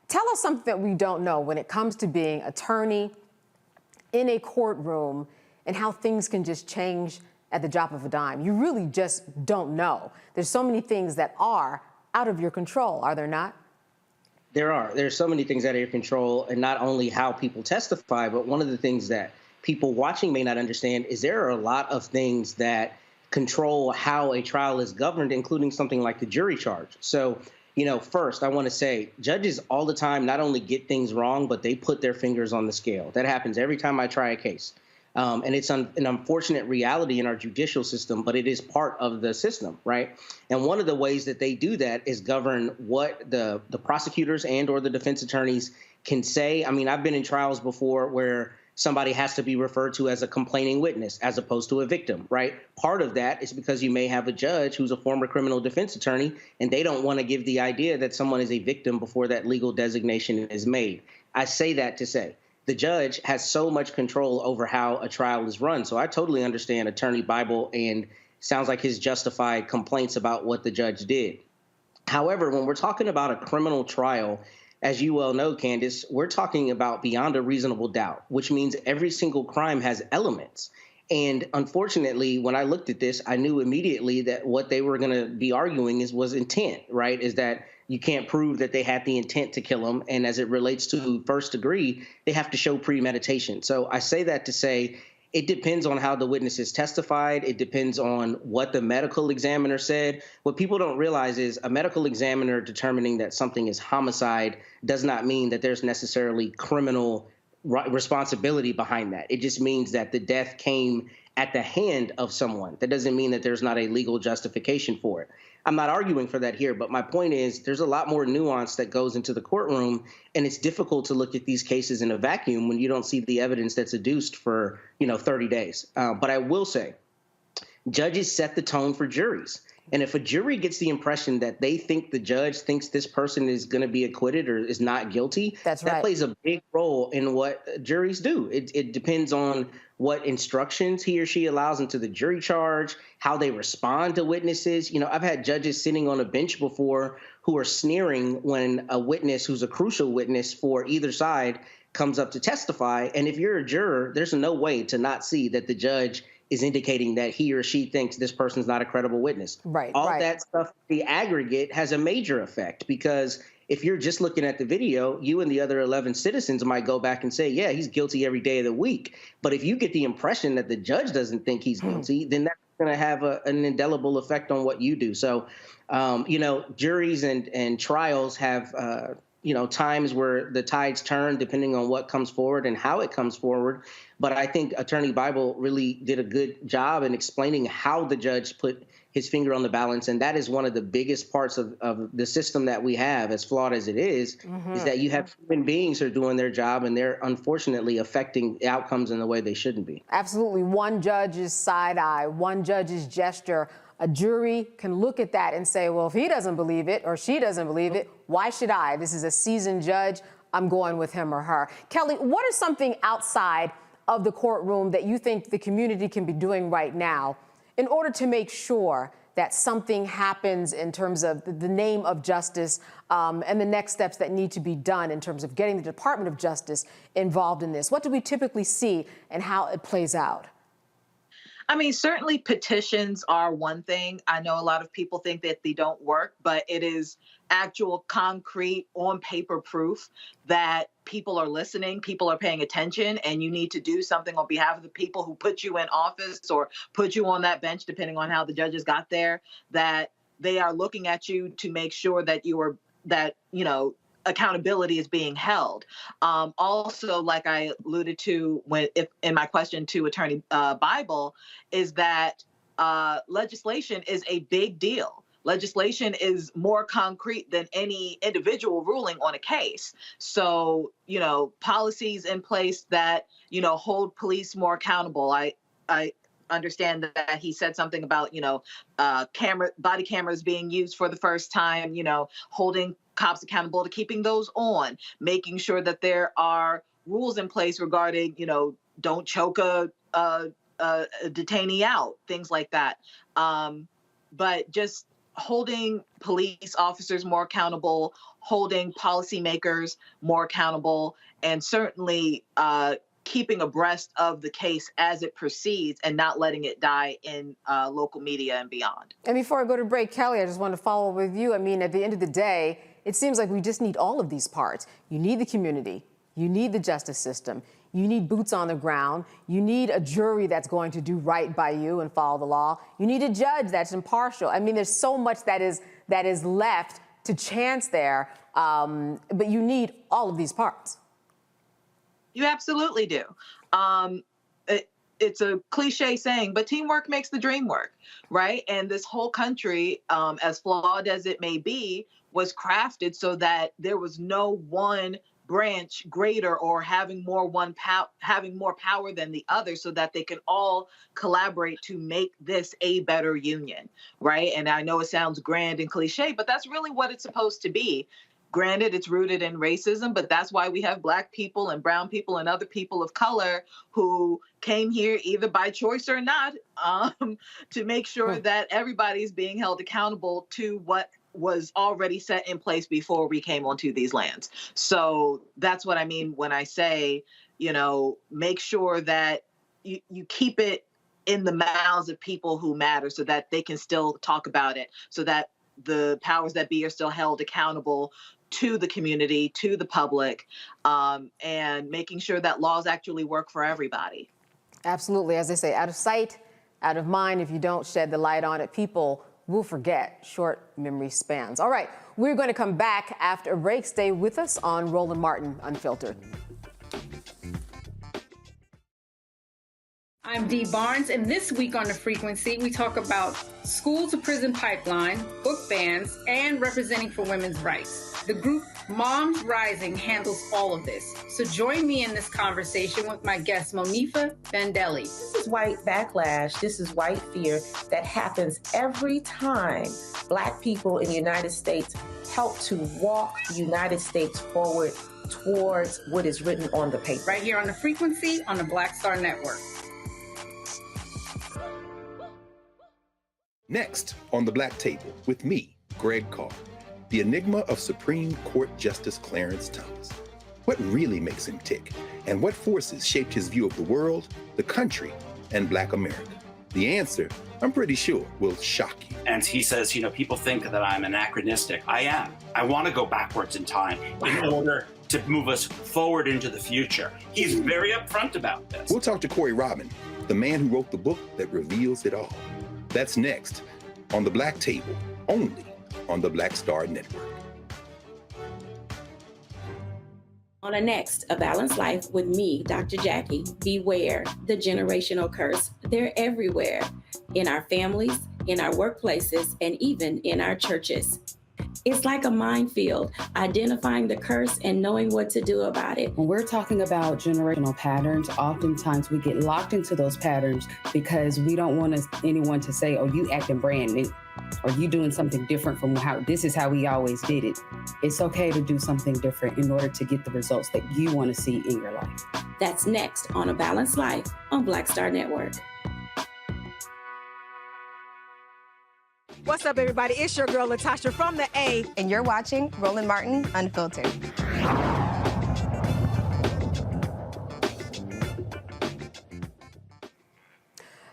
tell us something that we don't know when it comes to being attorney in a courtroom and how things can just change at the drop of a dime. You really just don't know. There's so many things that are out of your control, are there not? There's so many things out of your control, and not only how people testify, but one of the things that people watching may not understand is there are a lot of things that control how a trial is governed, including something like the jury charge. So, you know, first, I want to say judges all the time not only get things wrong, but they put their fingers on the scale. That happens every time I try a case. And it's an unfortunate reality in our judicial system, but it is part of the system, right? And one of the ways that they do that is govern what the prosecutors and or the defense attorneys can say. I mean, I've been in trials before where somebody has to be referred to as a complaining witness as opposed to a victim, right? Part of that is because you may have a judge who's a former criminal defense attorney, and they don't want to give the idea that someone is a victim before that legal designation is made. I say that to say the judge has so much control over how a trial is run. So I totally understand Attorney Bible and sounds like his justified complaints about what the judge did. However, when we're talking about a criminal trial, as you well know, Candace, we're talking about beyond a reasonable doubt, which means every single crime has elements. And unfortunately, when I looked at this, I knew immediately that what they were going to be arguing was intent, right? Is that you can't prove that they had the intent to kill him. And as it relates to first degree, they have to show premeditation. So I say that to say it depends on how the witnesses testified. It depends on what the medical examiner said. What people don't realize is a medical examiner determining that something is homicide does not mean that there's necessarily criminal responsibility behind that. It just means that the death came at the hand of someone. That doesn't mean that there's not a legal justification for it. I'm not arguing for that here, but my point is there's a lot more nuance that goes into the courtroom, and it's difficult to look at these cases in a vacuum when you don't see the evidence that's adduced for, 30 days. But I will say judges set the tone for juries. And if a jury gets the impression that they think the judge thinks this person is going to be acquitted or is not guilty, that plays a big role in what juries do. It depends on what instructions he or she allows into the jury charge, how they respond to witnesses. I've had judges sitting on a bench before who are sneering when a witness who's a crucial witness for either side comes up to testify. And if you're a juror, there's no way to not see that the judge is indicating that he or she thinks this person's not a credible witness. All that stuff, the aggregate, has a major effect, because if you're just looking at the video, you and the other 11 citizens might go back and say, yeah, he's guilty every day of the week. But if you get the impression that the judge doesn't think he's guilty, then that's going to have an indelible effect on what you do. So, juries and trials have times where the tides turn depending on what comes forward and how it comes forward. But I think Attorney Bible really did a good job in explaining how the judge put his finger on the balance. And that is one of the biggest parts of the system that we have, as flawed as it is that you have human beings who are doing their job, and they're unfortunately affecting the outcomes in the way they shouldn't be. Absolutely. One judge's side eye, one judge's gesture. A jury can look at that and say, well, if he doesn't believe it or she doesn't believe it, why should I? This is a seasoned judge. I'm going with him or her. Kelly, what is something outside of the courtroom that you think the community can be doing right now in order to make sure that something happens in terms of the name of justice and the next steps that need to be done in terms of getting the Department of Justice involved in this? What do we typically see and how it plays out? I mean, certainly petitions are one thing. I know a lot of people think that they don't work, but it is actual concrete on paper proof that people are listening, people are paying attention, and you need to do something on behalf of the people who put you in office or put you on that bench, depending on how the judges got there, that they are looking at you to make sure that accountability is being held. Also, like I alluded to in my question to Attorney Bible, is that legislation is a big deal. Legislation is more concrete than any individual ruling on a case. So, policies in place that, hold police more accountable. I understand that he said something about, body cameras being used for the first time, holding cops accountable to keeping those on, making sure that there are rules in place regarding, don't choke a detainee out, things like that. But just holding police officers more accountable, holding policymakers more accountable, and certainly keeping abreast of the case as it proceeds and not letting it die in local media and beyond. And before I go to break, Kelly, I just want to follow with you. I mean, at the end of the day, it seems like we just need all of these parts. You need the community, you need the justice system, you need boots on the ground, you need a jury that's going to do right by you and follow the law, you need a judge that's impartial. I mean, there's so much that is left to chance there, but you need all of these parts. You absolutely do. It's a cliche saying, but teamwork makes the dream work, right? And this whole country, as flawed as it may be, was crafted so that there was no one branch greater or having more power than the other, so that they can all collaborate to make this a better union, right? And I know it sounds grand and cliche, but that's really what it's supposed to be. Granted, it's rooted in racism, but that's why we have Black people and brown people and other people of color who came here either by choice or not, to make sure that everybody's being held accountable to what was already set in place before we came onto these lands. So that's what I mean when I say, make sure that you keep it in the mouths of people who matter so that they can still talk about it, so that the powers that be are still held accountable to the community, to the public, and making sure that laws actually work for everybody. Absolutely. As they say, out of sight, out of mind. If you don't shed the light on it, people will forget. Short memory spans. All right, we're going to come back after a break. Stay with us on Roland Martin Unfiltered. I'm Dee Barnes, and this week on The Frequency, we talk about school to prison pipeline, book bans, and representing for women's rights. The group Moms Rising handles all of this. So join me in this conversation with my guest, Monifa Bandelli. This is white backlash. This is white fear that happens every time Black people in the United States help to walk the United States forward towards what is written on the paper. Right here on The Frequency on the Black Star Network. Next on The Black Table with me, Greg Carr, the enigma of Supreme Court Justice Clarence Thomas. What really makes him tick, and what forces shaped his view of the world, the country, and Black America? The answer, I'm pretty sure, will shock you. And he says, people think that I'm anachronistic. I am. I want to go backwards in time in order to move us forward into the future. He's very upfront about this. We'll talk to Corey Robin, the man who wrote the book that reveals it all. That's next on The Black Table, only on the Black Star Network. On the next, A Balanced Life with me, Dr. Jackie. Beware the generational curse. They're everywhere, in our families, in our workplaces, and even in our churches. It's like a minefield, identifying the curse and knowing what to do about it. When we're talking about generational patterns, oftentimes we get locked into those patterns because we don't want anyone to say, oh, you acting brand new, or you doing something different from how this is how we always did it. It's okay to do something different in order to get the results that you want to see in your life. That's next on A Balanced Life on Black Star Network. What's up, everybody? It's your girl, Latasha from the A. And you're watching Roland Martin Unfiltered.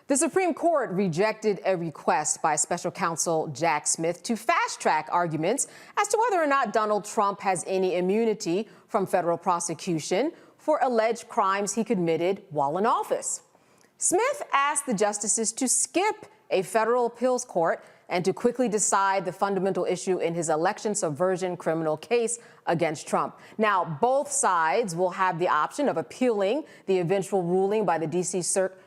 The Supreme Court rejected a request by special counsel Jack Smith to fast-track arguments as to whether or not Donald Trump has any immunity from federal prosecution for alleged crimes he committed while in office. Smith asked the justices to skip a federal appeals court and to quickly decide the fundamental issue in his election subversion criminal case against Trump. Now, both sides will have the option of appealing the eventual ruling by the D.C.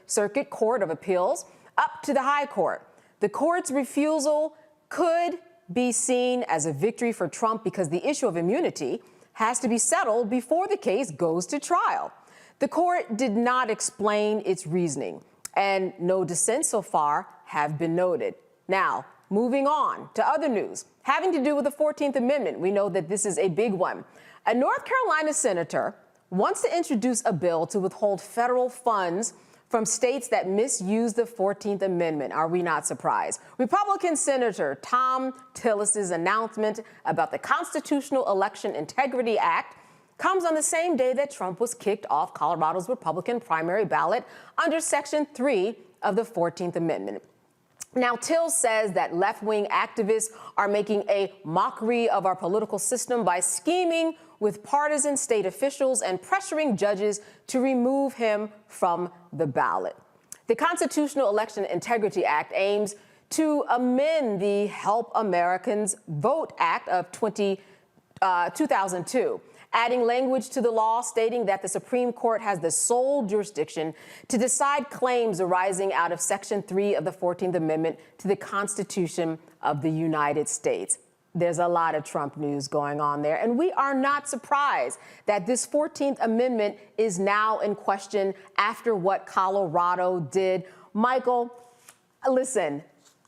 Circuit Court of Appeals up to the High Court. The court's refusal could be seen as a victory for Trump because the issue of immunity has to be settled before the case goes to trial. The court did not explain its reasoning, and no dissent so far have been noted. Now, moving on to other news having to do with the 14th Amendment. We know that this is a big one. A North Carolina senator wants to introduce a bill to withhold federal funds from states that misuse the 14th Amendment. Are we not surprised? Republican Senator Tom Tillis's announcement about the Constitutional Election Integrity Act comes on the same day that Trump was kicked off Colorado's Republican primary ballot under Section 3 of the 14th Amendment. Now, Till says that left-wing activists are making a mockery of our political system by scheming with partisan state officials and pressuring judges to remove him from the ballot. The Constitutional Election Integrity Act aims to amend the Help Americans Vote Act of 2002. Adding language to the law stating that the Supreme Court has the sole jurisdiction to decide claims arising out of Section 3 of the 14th Amendment to the Constitution of the United States. There's a lot of Trump news going on there, and we are not surprised that this 14th Amendment is now in question after what Colorado did. Michael, listen,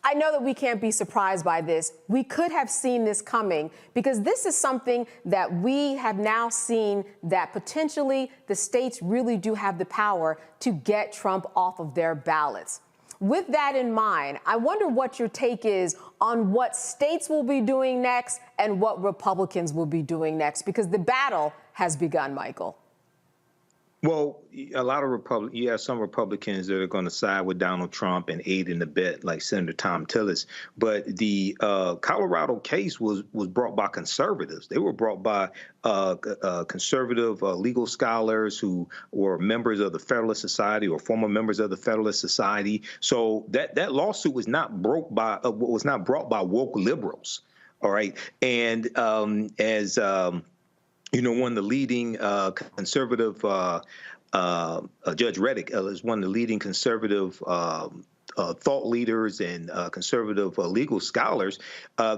I know that we can't be surprised by this. We could have seen this coming because this is something that we have now seen that potentially the states really do have the power to get Trump off of their ballots. With that in mind, I wonder what your take is on what states will be doing next and what Republicans will be doing next, because the battle has begun, Michael. Well, a lot of you have some Republicans that are going to side with Donald Trump and aid in the bet, like Senator Tom Tillis. But the Colorado case was brought by conservatives. They were brought by conservative legal scholars who were members of the Federalist Society or former members of the Federalist Society. So that lawsuit was not brought by woke liberals. All right, and as one of the leading conservative, Judge Reddick is one of the leading conservative thought leaders and conservative legal scholars.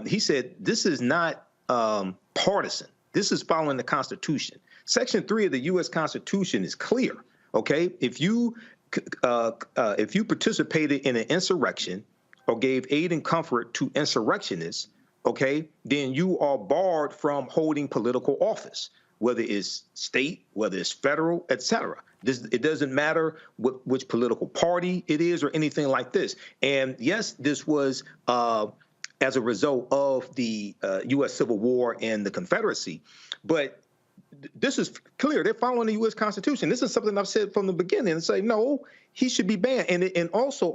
He said this is not partisan. This is following the Constitution. Section 3 of the U.S. Constitution is clear. OK, if you participated in an insurrection or gave aid and comfort to insurrectionists, OK, then you are barred from holding political office, whether it's state, whether it's federal, et cetera. It doesn't matter which political party it is or anything like this. And yes, this was as a result of the U.S. Civil War and the Confederacy. But this is clear. They're following the U.S. Constitution. This is something I've said from the beginning and say, no, he should be banned. And also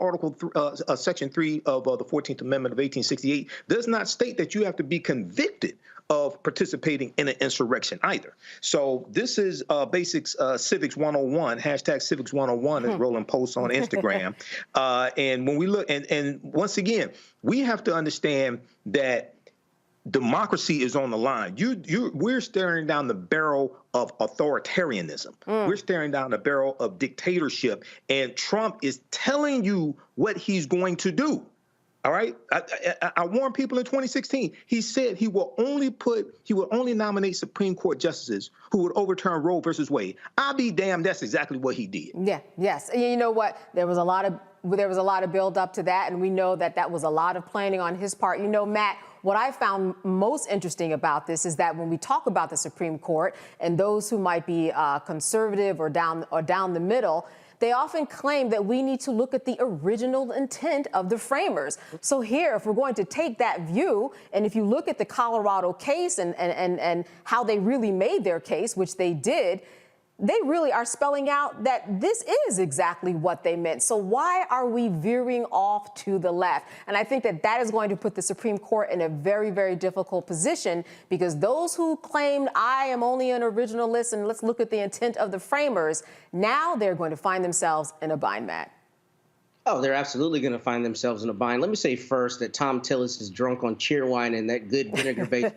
Section 3 of the 14th Amendment of 1868 does not state that you have to be convicted of participating in an insurrection either. So this is Basics Civics 101, hashtag Civics 101, as Roland posts on Instagram. And when we look, and once again, we have to understand that democracy is on the line. We're staring down the barrel of authoritarianism. We're staring down the barrel of dictatorship, and Trump is telling you what he's going to do. All right. I warned people in 2016. He said he will only nominate Supreme Court justices who would overturn Roe versus Wade. I'll be damned. That's exactly what he did. Yeah. Yes. And you know what? There was a lot of build up to that. And we know that was a lot of planning on his part. You know, Matt, what I found most interesting about this is that when we talk about the Supreme Court and those who might be conservative or down the middle, they often claim that we need to look at the original intent of the framers. So here, if we're going to take that view, and if you look at the Colorado case and how they really made their case, which they did, they really are spelling out that this is exactly what they meant. So why are we veering off to the left? And I think that that is going to put the Supreme Court in a very, very difficult position, because those who claimed I am only an originalist and let's look at the intent of the framers, now they're going to find themselves in a bind, Matt. Oh, they're absolutely going to find themselves in a bind. Let me say first that Tom Tillis is drunk on cheerwine and that good vinegar-based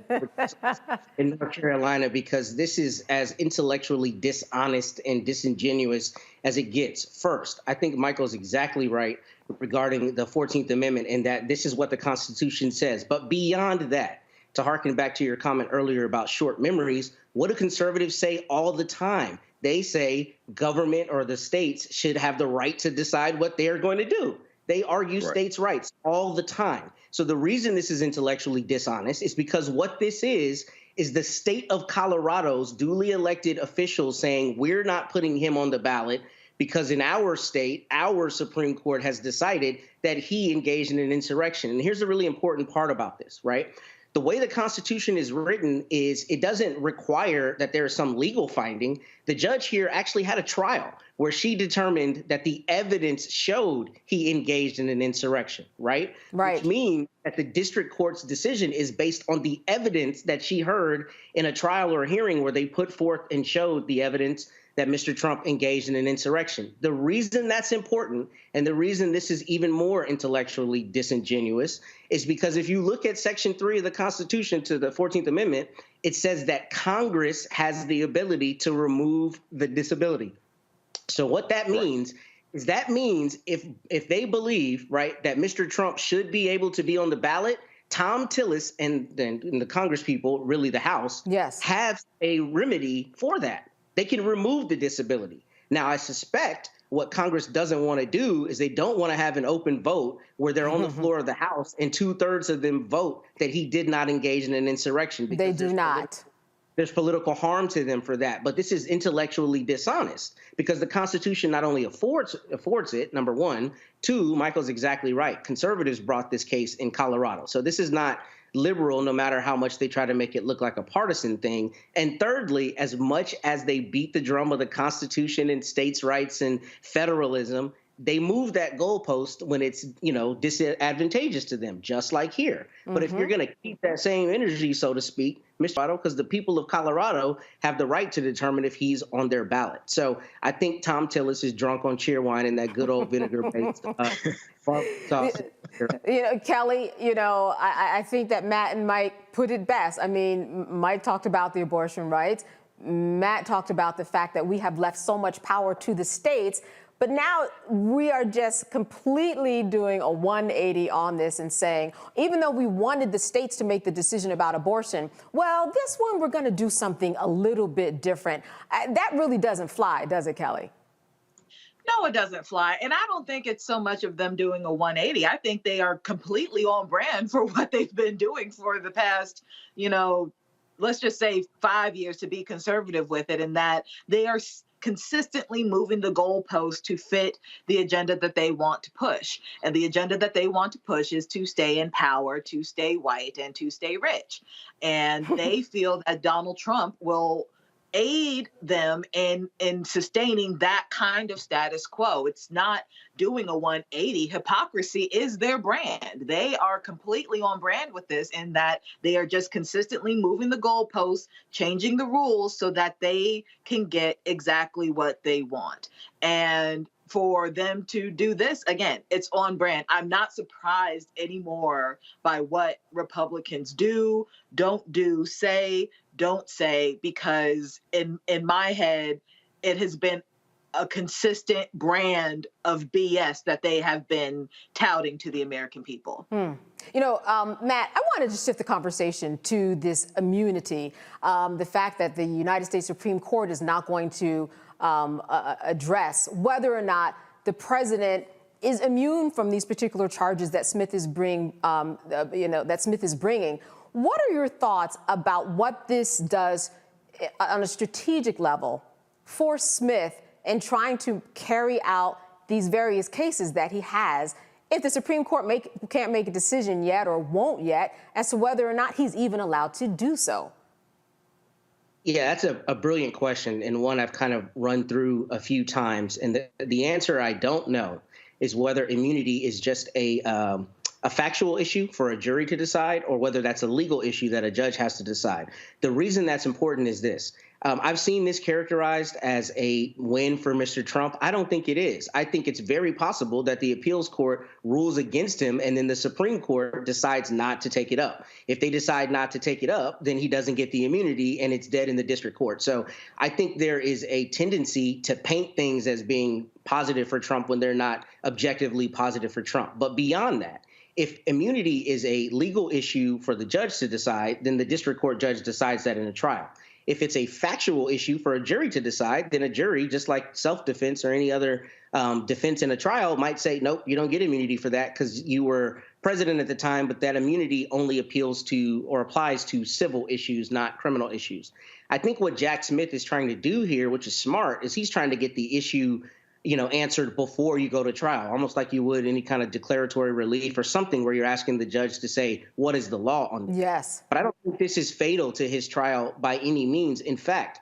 in North Carolina, because this is as intellectually dishonest and disingenuous as it gets. First, I think Michael's exactly right regarding the 14th Amendment and that this is what the Constitution says. But beyond that, to harken back to your comment earlier about short memories, what do conservatives say all the time? They say government or the states should have the right to decide what they are going to do. They argue states' rights all the time. So the reason this is intellectually dishonest is because what this is the state of Colorado's duly elected officials saying we're not putting him on the ballot because in our state, our Supreme Court has decided that he engaged in an insurrection. And here's the really important part about this, right? The way the Constitution is written is it doesn't require that there is some legal finding. The judge here actually had a trial where she determined that the evidence showed he engaged in an insurrection, right? Which means that the district court's decision is based on the evidence that she heard in a trial or a hearing where they put forth and showed the evidence that Mr. Trump engaged in an insurrection. The reason that's important and the reason this is even more intellectually disingenuous is because if you look at Section 3 of the Constitution to the 14th Amendment, it says that Congress has the ability to remove the disability. So what that means is that means if they believe, right, that Mr. Trump should be able to be on the ballot, Tom Tillis and the Congress people, really the House, have a remedy for that. They can remove the disability. Now, I suspect what Congress doesn't want to do is they don't want to have an open vote where they're on the floor of the House and 2/3 of them vote that he did not engage in an insurrection. They do not. There's political harm to them for that. But this is intellectually dishonest because the Constitution not only affords it, number one. Two, Michael's exactly right. Conservatives brought this case in Colorado. So this is not liberal, no matter how much they try to make it look like a partisan thing. And thirdly, as much as they beat the drum of the Constitution and states' rights and federalism, they move that goalpost when it's, disadvantageous to them, just like here. But if you're going to keep that same energy, so to speak, Mr. Colorado, because the people of Colorado have the right to determine if he's on their ballot. So I think Tom Tillis is drunk on cheerwine and that good old vinegar-based Kelly, I think that Matt and Mike put it best. I mean, Mike talked about the abortion rights. Matt talked about the fact that we have left so much power to the states. But now we are just completely doing a 180 on this and saying, even though we wanted the states to make the decision about abortion, well, this one we're going to do something a little bit different. That really doesn't fly, does it, Kelly? No, it doesn't fly. And I don't think it's so much of them doing a 180. I think they are completely on brand for what they've been doing for the past, let's just say 5 years, to be conservative with it, and that they are consistently moving the goalpost to fit the agenda that they want to push. And the agenda that they want to push is to stay in power, to stay white, and to stay rich. And they feel that Donald Trump will aid them in sustaining that kind of status quo. It's not doing a 180. Hypocrisy is their brand. They are completely on brand with this in that they are just consistently moving the goalposts, changing the rules so that they can get exactly what they want. And for them to do this, again, it's on brand. I'm not surprised anymore by what Republicans do, don't do, say, don't say, because in my head, it has been a consistent brand of BS that they have been touting to the American people. Matt, I wanted to shift the conversation to this immunity, the fact that the United States Supreme Court is not going to address whether or not the president is immune from these particular charges that Smith is bringing. What are your thoughts about what this does on a strategic level for Smith in trying to carry out these various cases that he has, if the Supreme Court can't make a decision yet or won't yet as to whether or not he's even allowed to do so? Yeah, that's a brilliant question, and one I've kind of run through a few times. And the answer I don't know is whether immunity is just a factual issue for a jury to decide, or whether that's a legal issue that a judge has to decide. The reason that's important is this. I've seen this characterized as a win for Mr. Trump. I don't think it is. I think it's very possible that the appeals court rules against him and then the Supreme Court decides not to take it up. If they decide not to take it up, then he doesn't get the immunity and it's dead in the district court. So I think there is a tendency to paint things as being positive for Trump when they're not objectively positive for Trump. But beyond that, if immunity is a legal issue for the judge to decide, then the district court judge decides that in a trial. If it's a factual issue for a jury to decide, then a jury, just like self-defense or any other defense in a trial, might say, nope, you don't get immunity for that because you were president at the time, but that immunity only appeals to or applies to civil issues, not criminal issues. I think what Jack Smith is trying to do here, which is smart, is he's trying to get the issue answered before you go to trial, almost like you would any kind of declaratory relief or something where you're asking the judge to say, what is the law on this? Yes. But I don't think this is fatal to his trial by any means. In fact,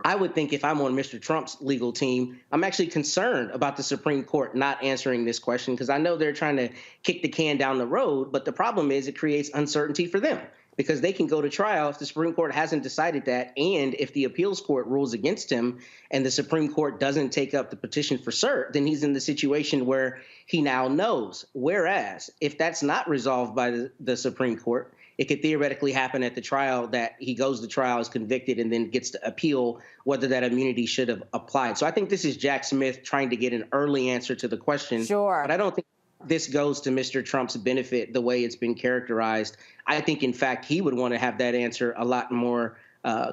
I would think if I'm on Mr. Trump's legal team, I'm actually concerned about the Supreme Court not answering this question because I know they're trying to kick the can down the road. But the problem is it creates uncertainty for them, because they can go to trial if the Supreme Court hasn't decided that. And if the appeals court rules against him and the Supreme Court doesn't take up the petition for cert, then he's in the situation where he now knows. Whereas if that's not resolved by the Supreme Court, it could theoretically happen at the trial that he goes to trial, is convicted, and then gets to appeal whether that immunity should have applied. So I think this is Jack Smith trying to get an early answer to the question. Sure. But I don't think this goes to Mr. Trump's benefit the way it's been characterized. I think, in fact, he would want to have that answer a lot more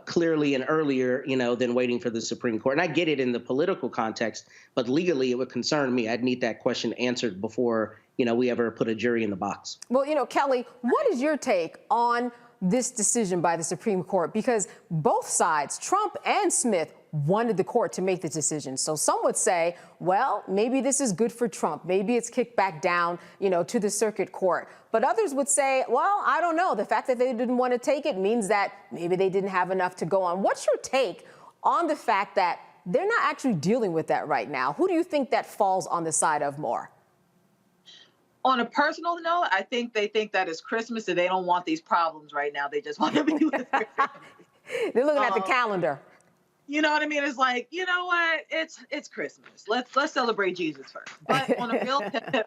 clearly and earlier, than waiting for the Supreme Court. And I get it in the political context, but legally it would concern me. I'd need that question answered before, we ever put a jury in the box. Well, Kelly, what is your take on this decision by the Supreme Court? Because both sides, Trump and Smith, wanted the court to make the decision. So some would say, well, maybe this is good for Trump. Maybe it's kicked back down, to the circuit court. But others would say, well, I don't know. The fact that they didn't want to take it means that maybe they didn't have enough to go on. What's your take on the fact that they're not actually dealing with that right now? Who do you think that falls on the side of more? On a personal note, I think they think that it's Christmas and they don't want these problems right now. They just want to be with their families. They're looking at the calendar. You know what I mean? It's like, you know what? It's Christmas. Let's celebrate Jesus first. But on a real tip,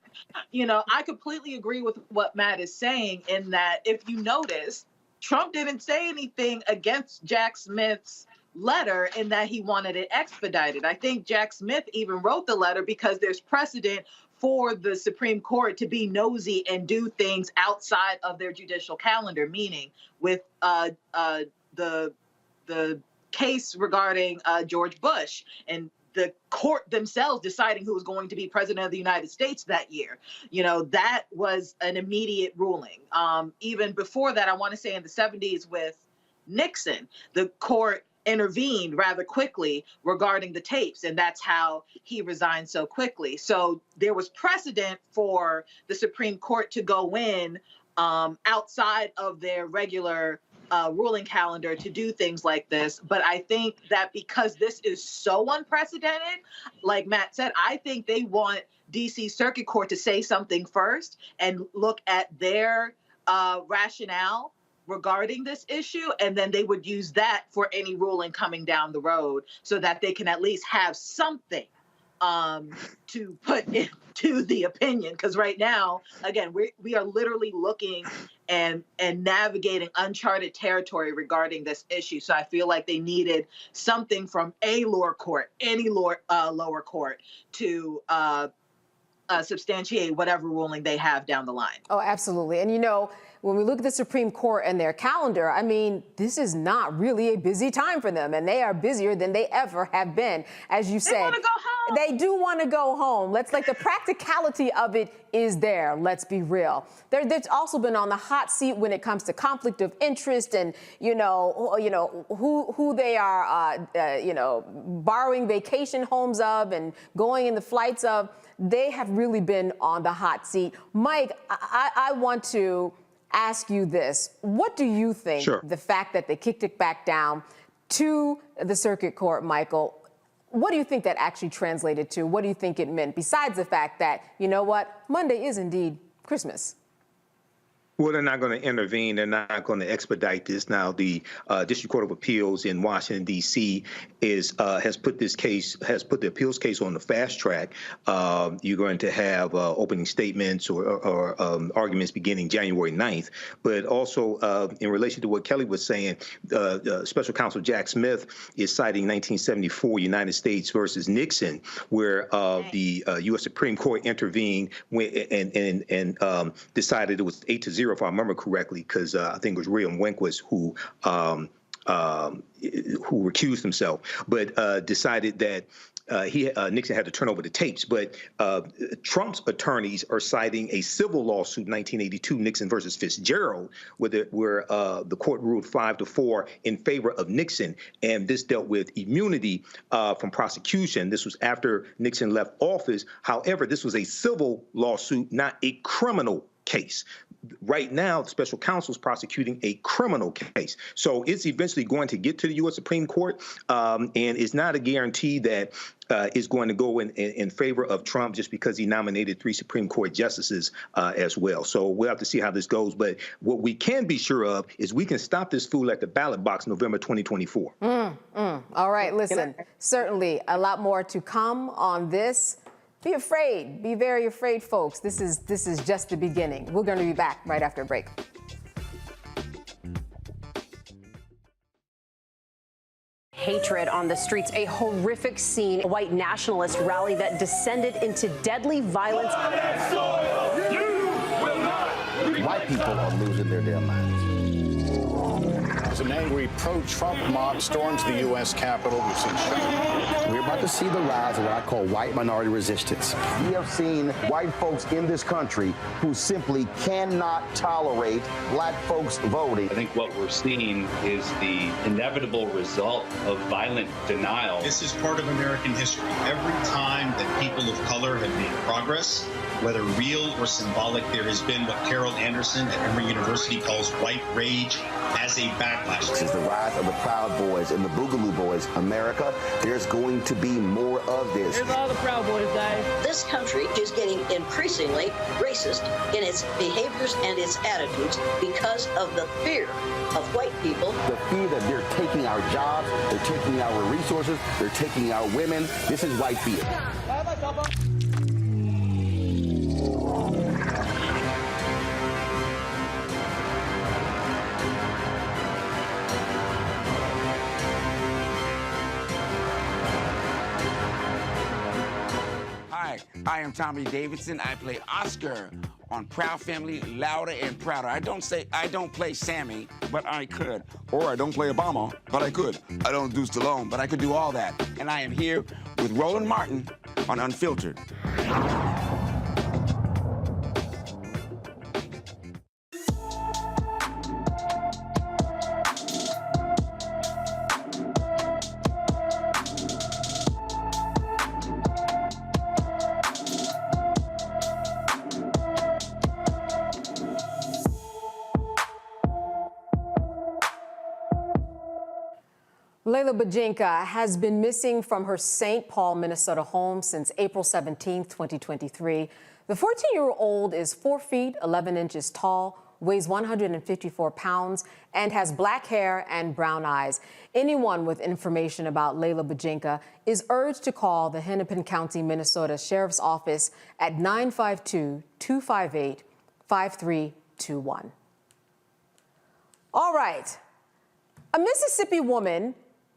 I completely agree with what Matt is saying in that if you notice, Trump didn't say anything against Jack Smith's letter in that he wanted it expedited. I think Jack Smith even wrote the letter because there's precedent for the Supreme Court to be nosy and do things outside of their judicial calendar, meaning with the case regarding George Bush and the court themselves deciding who was going to be president of the United States that year. That was an immediate ruling. Even before that, I want to say in the 70s with Nixon, the court intervened rather quickly regarding the tapes, and that's how he resigned so quickly. So there was precedent for the Supreme Court to go in outside of their regular ruling calendar to do things like this. But I think that because this is so unprecedented, like Matt said, I think they want DC Circuit Court to say something first and look at their rationale regarding this issue, and then they would use that for any ruling coming down the road so that they can at least have something to put into the opinion. Because right now, again, we are literally looking and navigating uncharted territory regarding this issue. So I feel like they needed something from a lower court, any lower court, to substantiate whatever ruling they have down the line. Oh, absolutely. And when we look at the Supreme Court and their calendar, I mean, this is not really a busy time for them, and they are busier than they ever have been. As you said, they want to go home. They do want to go home. The practicality of it is there. Let's be real. They've also been on the hot seat when it comes to conflict of interest and who they are borrowing vacation homes of and going in the flights of. They have really been on the hot seat. Mike, I want to ask you this. What do you think the fact that they kicked it back down to the circuit court, Michael. What do you think that actually translated to? What do you think it meant, besides the fact that, you know what, Monday is indeed Christmas? Well, they're not going to intervene. They're not going to expedite this. Now, the District Court of Appeals in Washington, D.C. has put the appeals case on the fast track. You're going to have opening statements or arguments beginning January 9th. But also, in relation to what Kelly was saying, Special Counsel Jack Smith is citing 1974 United States versus Nixon, where the U.S. Supreme Court intervened and decided it was 8-0. If I remember correctly, because I think it was William Rehnquist who recused himself, but decided that Nixon had to turn over the tapes. But Trump's attorneys are citing a civil lawsuit, 1982, Nixon versus Fitzgerald, where the court ruled 5-4 in favor of Nixon, and this dealt with immunity from prosecution. This was after Nixon left office. However, this was a civil lawsuit, not a criminal case. Right now, the special counsel is prosecuting a criminal case. So it's eventually going to get to the U.S. Supreme Court, and it's not a guarantee that is going to go in favor of Trump just because he nominated 3 Supreme Court justices as well. So we'll have to see how this goes. But what we can be sure of is we can stop this fool at the ballot box November 2024. All right, listen, certainly a lot more to come on this. Be afraid. Be very afraid, folks. This is just the beginning. We're going to be back right after a break. Hatred on the streets, a horrific scene, a white nationalist rally that descended into deadly violence. White people are losing their damn minds. An angry pro-Trump mob storms the U.S. Capitol. We're about to see the rise of what I call white minority resistance. We have seen white folks in this country who simply cannot tolerate black folks voting. I think what we're seeing is the inevitable result of violent denial. This is part of American history. Every time that people of color have made progress, whether real or symbolic, there has been what Carol Anderson at Emory University calls white rage as a backlash. This is the rise of the Proud Boys and the Boogaloo Boys. America, there's going to be more of this. Here's all the Proud Boys, guys. This country is getting increasingly racist in its behaviors and its attitudes because of the fear of white people. The fear that they're taking our jobs, they're taking our resources, they're taking our women. This is white fear. Hi, I am Tommy Davidson. I play Oscar on Proud Family, Louder and Prouder. I don't play Sammy, but I could. Or I don't play Obama, but I could. I don't do Stallone, but I could do all that. And I am here with Roland Martin on Unfiltered. Layla Bajinka has been missing from her St. Paul, Minnesota home since April 17, 2023. The 14-year-old is 4 feet, 11 inches tall, weighs 154 pounds, and has black hair and brown eyes. Anyone with information about Layla Bajinka is urged to call the Hennepin County, Minnesota Sheriff's Office at 952-258-5321. All right. A Mississippi woman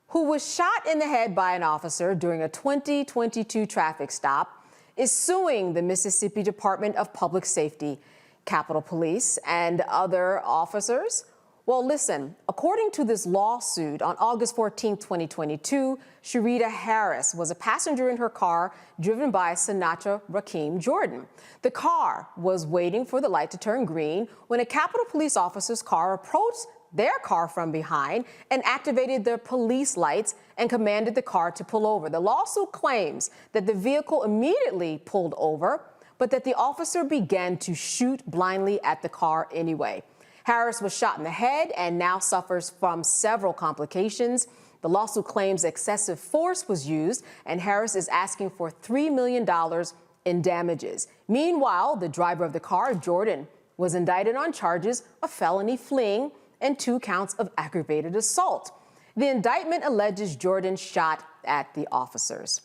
who was shot in the head by an officer during a 2022 traffic stop is suing the Mississippi Department of Public Safety, Capitol Police, and other officers. Well, listen, according to this lawsuit, on August 14, 2022, Sharita Harris was a passenger in her car driven by Sinatra Rakeem Jordan. The car was waiting for the light to turn green when a Capitol Police officer's car approached their car from behind and activated their police lights and commanded the car to pull over. The lawsuit claims that the vehicle immediately pulled over, but that the officer began to shoot blindly at the car anyway. Harris was shot in the head and now suffers from several complications. The lawsuit claims excessive force was used, and Harris is asking for $3 million in damages. Meanwhile, the driver of the car, Jordan, was indicted on charges of felony fleeing and 2 counts of aggravated assault. The indictment alleges Jordan shot at the officers.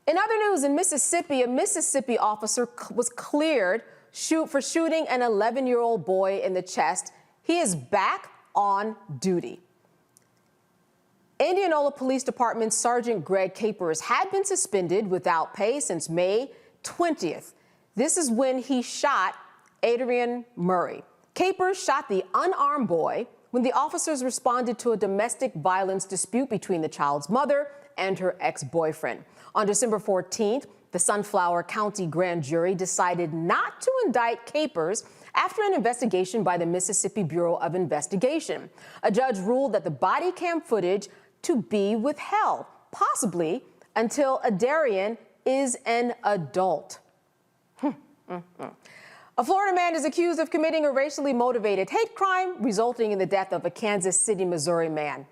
In other news, in Mississippi, a Mississippi officer was cleared for shooting an 11-year-old boy in the chest. He is back on duty. Indianola Police Department Sergeant Greg Capers had been suspended without pay since May 20th. This is when he shot Adrian Murray. Capers shot the unarmed boy when the officers responded to a domestic violence dispute between the child's mother and her ex-boyfriend. On December 14th, the Sunflower County grand jury decided not to indict Capers after an investigation by the Mississippi Bureau of Investigation. A judge ruled that the body cam footage to be withheld, possibly until Adarian is an adult. A Florida man is accused of committing a racially motivated hate crime resulting in the death of a Kansas City, Missouri man.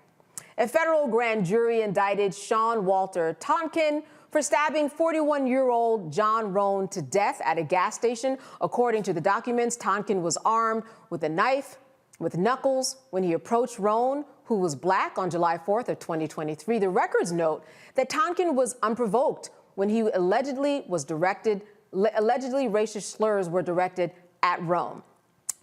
A federal grand jury indicted Sean Walter Tonkin for stabbing 41-year-old John Roan to death at a gas station. According to the documents, Tonkin was armed with a knife with knuckles when he approached Roan, who was black, on July 4th of 2023. The records note that Tonkin was unprovoked when he allegedly racist slurs were directed at Roan.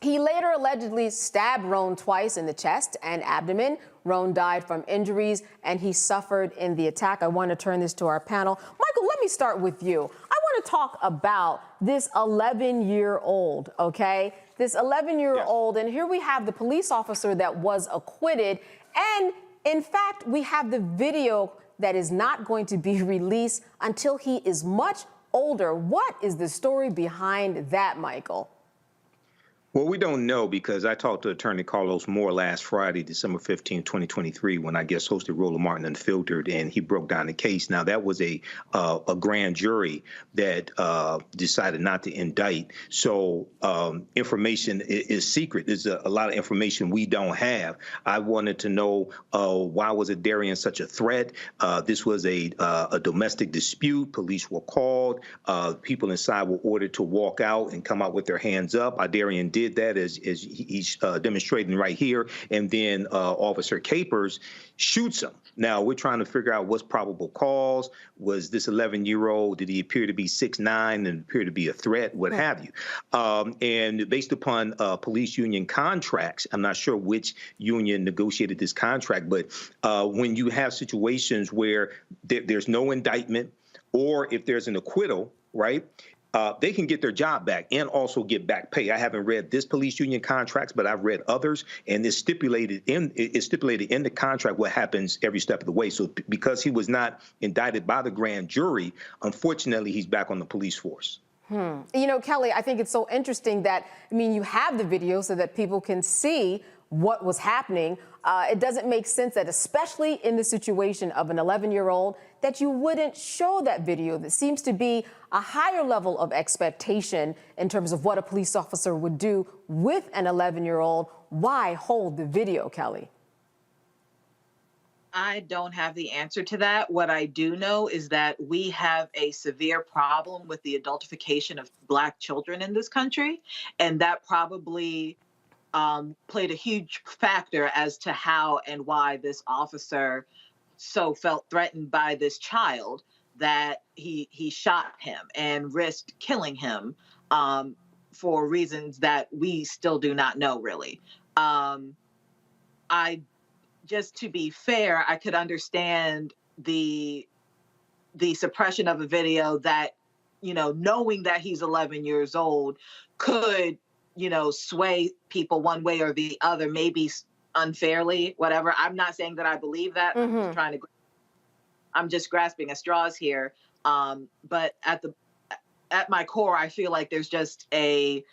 He later allegedly stabbed Roan twice in the chest and abdomen. Roan died from injuries, and he suffered in the attack. I want to turn this to our panel. Michael, let me start with you. I want to talk about this 11-year-old, okay? This 11-year-old, and here we have the police officer that was acquitted, and in fact, we have the video that is not going to be released until he is much older. What is the story behind that, Michael? Well, we don't know, because I talked to Attorney Carlos Moore last Friday, December 15, 2023, when I guest hosted Roland Martin Unfiltered, and he broke down the case. Now, that was a grand jury that decided not to indict. So information is secret. There's a lot of information we don't have. I wanted to know why was Adarian such a threat? This was a domestic dispute. Police were called. People inside were ordered to walk out and come out with their hands up. Adarian did that, as he's demonstrating right here, and then Officer Capers shoots him. Now, we're trying to figure out what's probable cause. Was this 11-year-old, did he appear to be 6'9" and appear to be a threat, what have you? And based upon police union contracts, I'm not sure which union negotiated this contract, but when you have situations where there's no indictment, or if there's an acquittal, right, they can get their job back and also get back pay. I haven't read this police union contracts, but I've read others, and it's stipulated in the contract what happens every step of the way. So because he was not indicted by the grand jury, unfortunately, he's back on the police force. You know, Kelly, I think it's so interesting that, I mean, you have the video so that people can see what was happening. It doesn't make sense that, especially in the situation of an 11-year-old, that you wouldn't show that video. That seems to be a higher level of expectation in terms of what a police officer would do with an 11-year-old. Why hold the video, Kelly? I don't have the answer to that. What I do know is that we have a severe problem with the adultification of Black children in this country, and that probably played a huge factor as to how and why this officer so felt threatened by this child that he shot him and risked killing him for reasons that we still do not know, really. Just to be fair, I could understand the suppression of a video that, you know, knowing that he's 11 years old could, you know, sway people one way or the other, maybe unfairly, whatever. I'm not saying that I believe that. I'm just grasping at straws here. But at my core, I feel like there's just a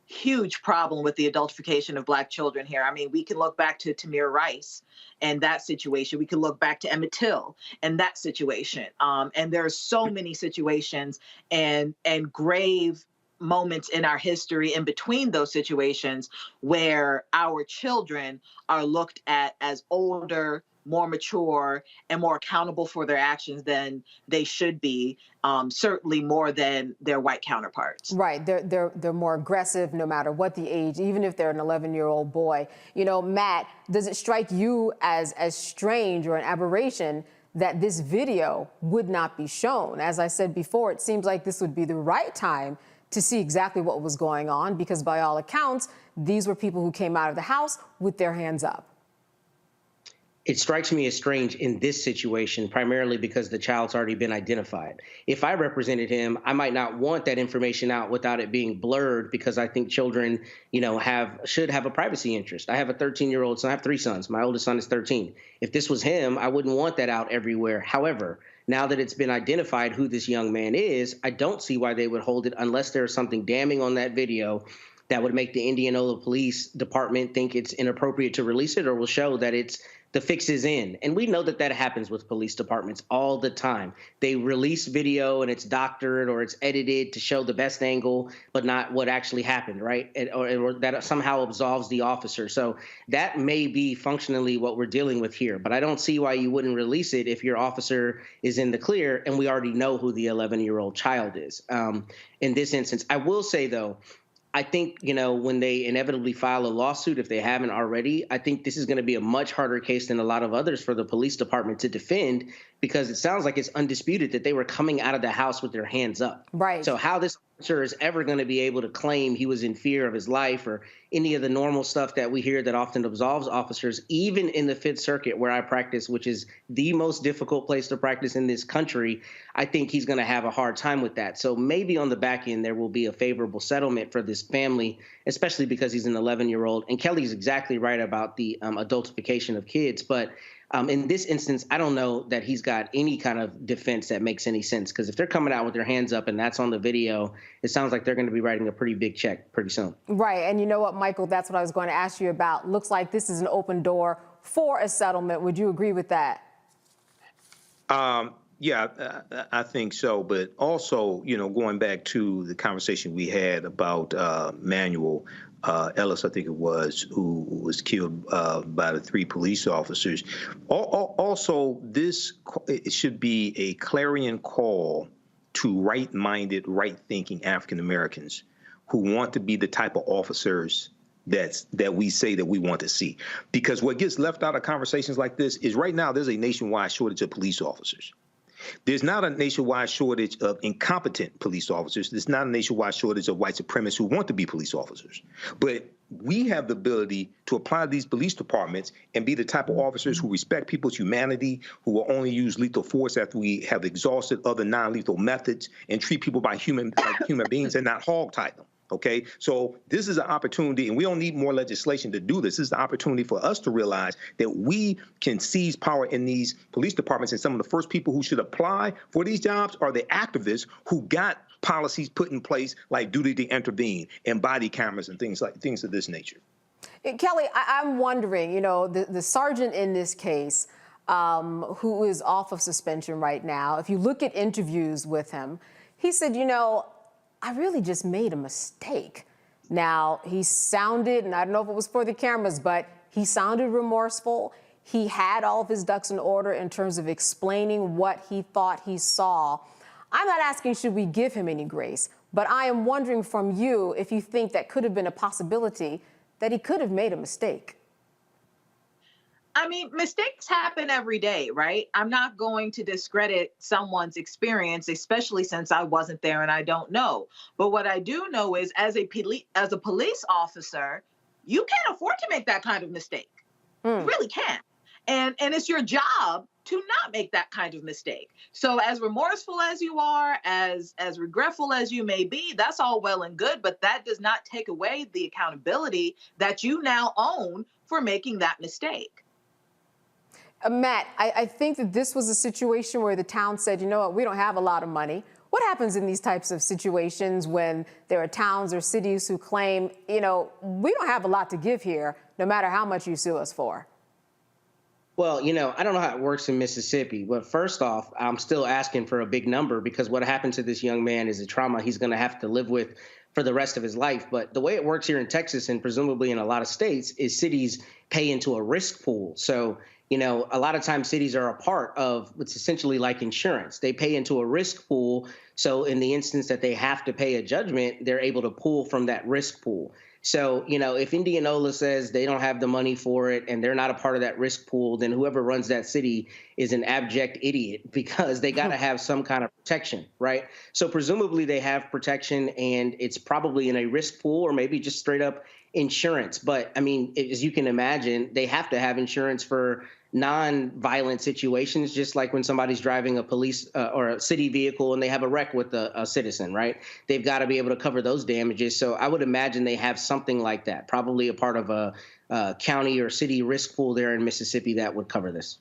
huge problem with the adultification of Black children here. I mean, we can look back to Tamir Rice and that situation. We can look back to Emmett Till and that situation. And there are so many situations and grave moments in our history in between those situations where our children are looked at as older, more mature and more accountable for their actions than they should be, certainly more than their white counterparts. Right. They're more aggressive no matter what the age, even if they're an 11-year-old boy. You know, Matt, does it strike you as strange or an aberration that this video would not be shown? As I said before, it seems like this would be the right time to see exactly what was going on, because by all accounts, these were people who came out of the house with their hands up. It strikes me as strange in this situation, primarily because the child's already been identified. If I represented him, I might not want that information out without it being blurred, because I think children, you know, should have a privacy interest. I have a 13-year-old son. I have 3 sons. My oldest son is 13. If this was him, I wouldn't want that out everywhere. However, now that it's been identified who this young man is, I don't see why they would hold it unless there's something damning on that video that would make the Indianola Police Department think it's inappropriate to release it, or will show that the fix is in. And we know that that happens with police departments all the time. They release video and it's doctored or it's edited to show the best angle, but not what actually happened, right? Or that somehow absolves the officer. So that may be functionally what we're dealing with here. But I don't see why you wouldn't release it if your officer is in the clear and we already know who the 11-year-old child is. In this instance, I will say, though, I think, you know, when they inevitably file a lawsuit, if they haven't already, I think this is going to be a much harder case than a lot of others for the police department to defend, because it sounds like it's undisputed that they were coming out of the house with their hands up. Right. So how this officer is ever going to be able to claim he was in fear of his life or any of the normal stuff that we hear that often absolves officers, even in the Fifth Circuit where I practice, which is the most difficult place to practice in this country, I think he's going to have a hard time with that. So maybe on the back end, there will be a favorable settlement for this family, especially because he's an 11-year-old. And Kelly's exactly right about the adultification of kids. But in this instance, I don't know that he's got any kind of defense that makes any sense, because if they're coming out with their hands up and that's on the video, it sounds like they're going to be writing a pretty big check pretty soon. Right. And you know what, Michael, that's what I was going to ask you about. Looks like this is an open door for a settlement. Would you agree with that? Yeah, I think so. But also, you know, going back to the conversation we had about Manuel Ellis, I think it was, who was killed by the 3 police officers. Also, it should be a clarion call to right-minded, right-thinking African Americans who want to be the type of officers that we say that we want to see. Because what gets left out of conversations like this is right now there's a nationwide shortage of police officers. There's not a nationwide shortage of incompetent police officers. There's not a nationwide shortage of white supremacists who want to be police officers. But we have the ability to apply these police departments and be the type of officers who respect people's humanity, who will only use lethal force after we have exhausted other non-lethal methods, and treat people like human beings and not hogtie them. Okay, so this is an opportunity, and we don't need more legislation to do this. This is the opportunity for us to realize that we can seize power in these police departments, and some of the first people who should apply for these jobs are the activists who got policies put in place like duty to intervene and body cameras and things of this nature. Kelly, I'm wondering, you know, the sergeant in this case, who is off of suspension right now, if you look at interviews with him, he said, you know, I really just made a mistake. Now, he sounded, and I don't know if it was for the cameras, but he sounded remorseful. He had all of his ducks in order in terms of explaining what he thought he saw. I'm not asking should we give him any grace, but I am wondering from you if you think that could have been a possibility that he could have made a mistake. I mean, mistakes happen every day, right? I'm not going to discredit someone's experience, especially since I wasn't there and I don't know. But what I do know is as a police officer, you can't afford to make that kind of mistake. You really can't. And it's your job to not make that kind of mistake. So as remorseful as you are, as regretful as you may be, that's all well and good, but that does not take away the accountability that you now own for making that mistake. Matt, I think that this was a situation where the town said, you know what, we don't have a lot of money. What happens in these types of situations when there are towns or cities who claim, you know, we don't have a lot to give here, no matter how much you sue us for? Well, you know, I don't know how it works in Mississippi, but first off, I'm still asking for a big number, because what happened to this young man is a trauma he's going to have to live with for the rest of his life. But the way it works here in Texas, and presumably in a lot of states, is cities pay into a risk pool. So You know, a lot of times cities are a part of what's essentially like insurance. They pay into a risk pool. So in the instance that they have to pay a judgment, they're able to pull from that risk pool. So, you know, if Indianola says they don't have the money for it and they're not a part of that risk pool, then whoever runs that city is an abject idiot because they got to have some kind of protection, right? So presumably they have protection and it's probably in a risk pool or maybe just straight up insurance. But I mean, as you can imagine, they have to have insurance for non-violent situations, just like when somebody's driving a police or a city vehicle and they have a wreck with a citizen, right? They've got to be able to cover those damages. So I would imagine they have something like that, probably a part of a county or city risk pool there in Mississippi that would cover this.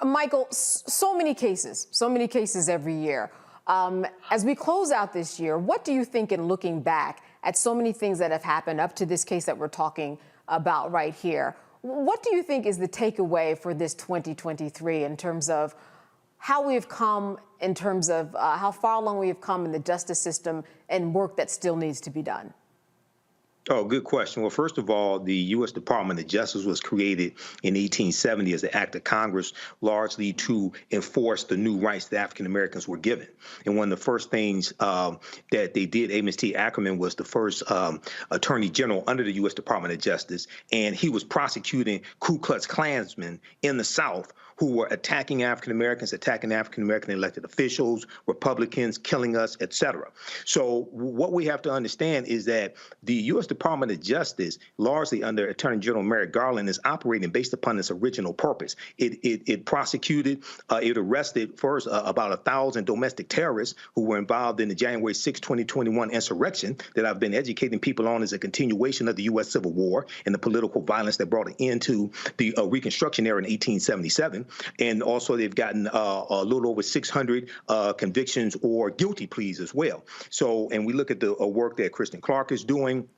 Michael, so many cases every year. As we close out this year, what do you think in looking back at so many things that have happened up to this case that we're talking about right here? What do you think is the takeaway for this 2023 in terms of how we've come, in terms of how far along we have come in the justice system and work that still needs to be done? Oh, good question. Well, first of all, the U.S. Department of Justice was created in 1870 as an act of Congress, largely to enforce the new rights that African Americans were given. And one of the first things that they did, Amos T. Ackerman was the first attorney general under the U.S. Department of Justice, and he was prosecuting Ku Klux Klansmen in the South who were attacking African Americans, attacking African American elected officials, Republicans, killing us, et cetera. So what we have to understand is that the U.S. Department of Justice, largely under Attorney General Merrick Garland, is operating based upon its original purpose. It prosecuted, it arrested first about 1,000 domestic terrorists who were involved in the January 6, 2021 insurrection that I've been educating people on as a continuation of the U.S. Civil War and the political violence that brought it into the Reconstruction era in 1877. And also they've gotten a little over 600 convictions or guilty pleas as well. So, and we look at the work that Kristen Clark is doing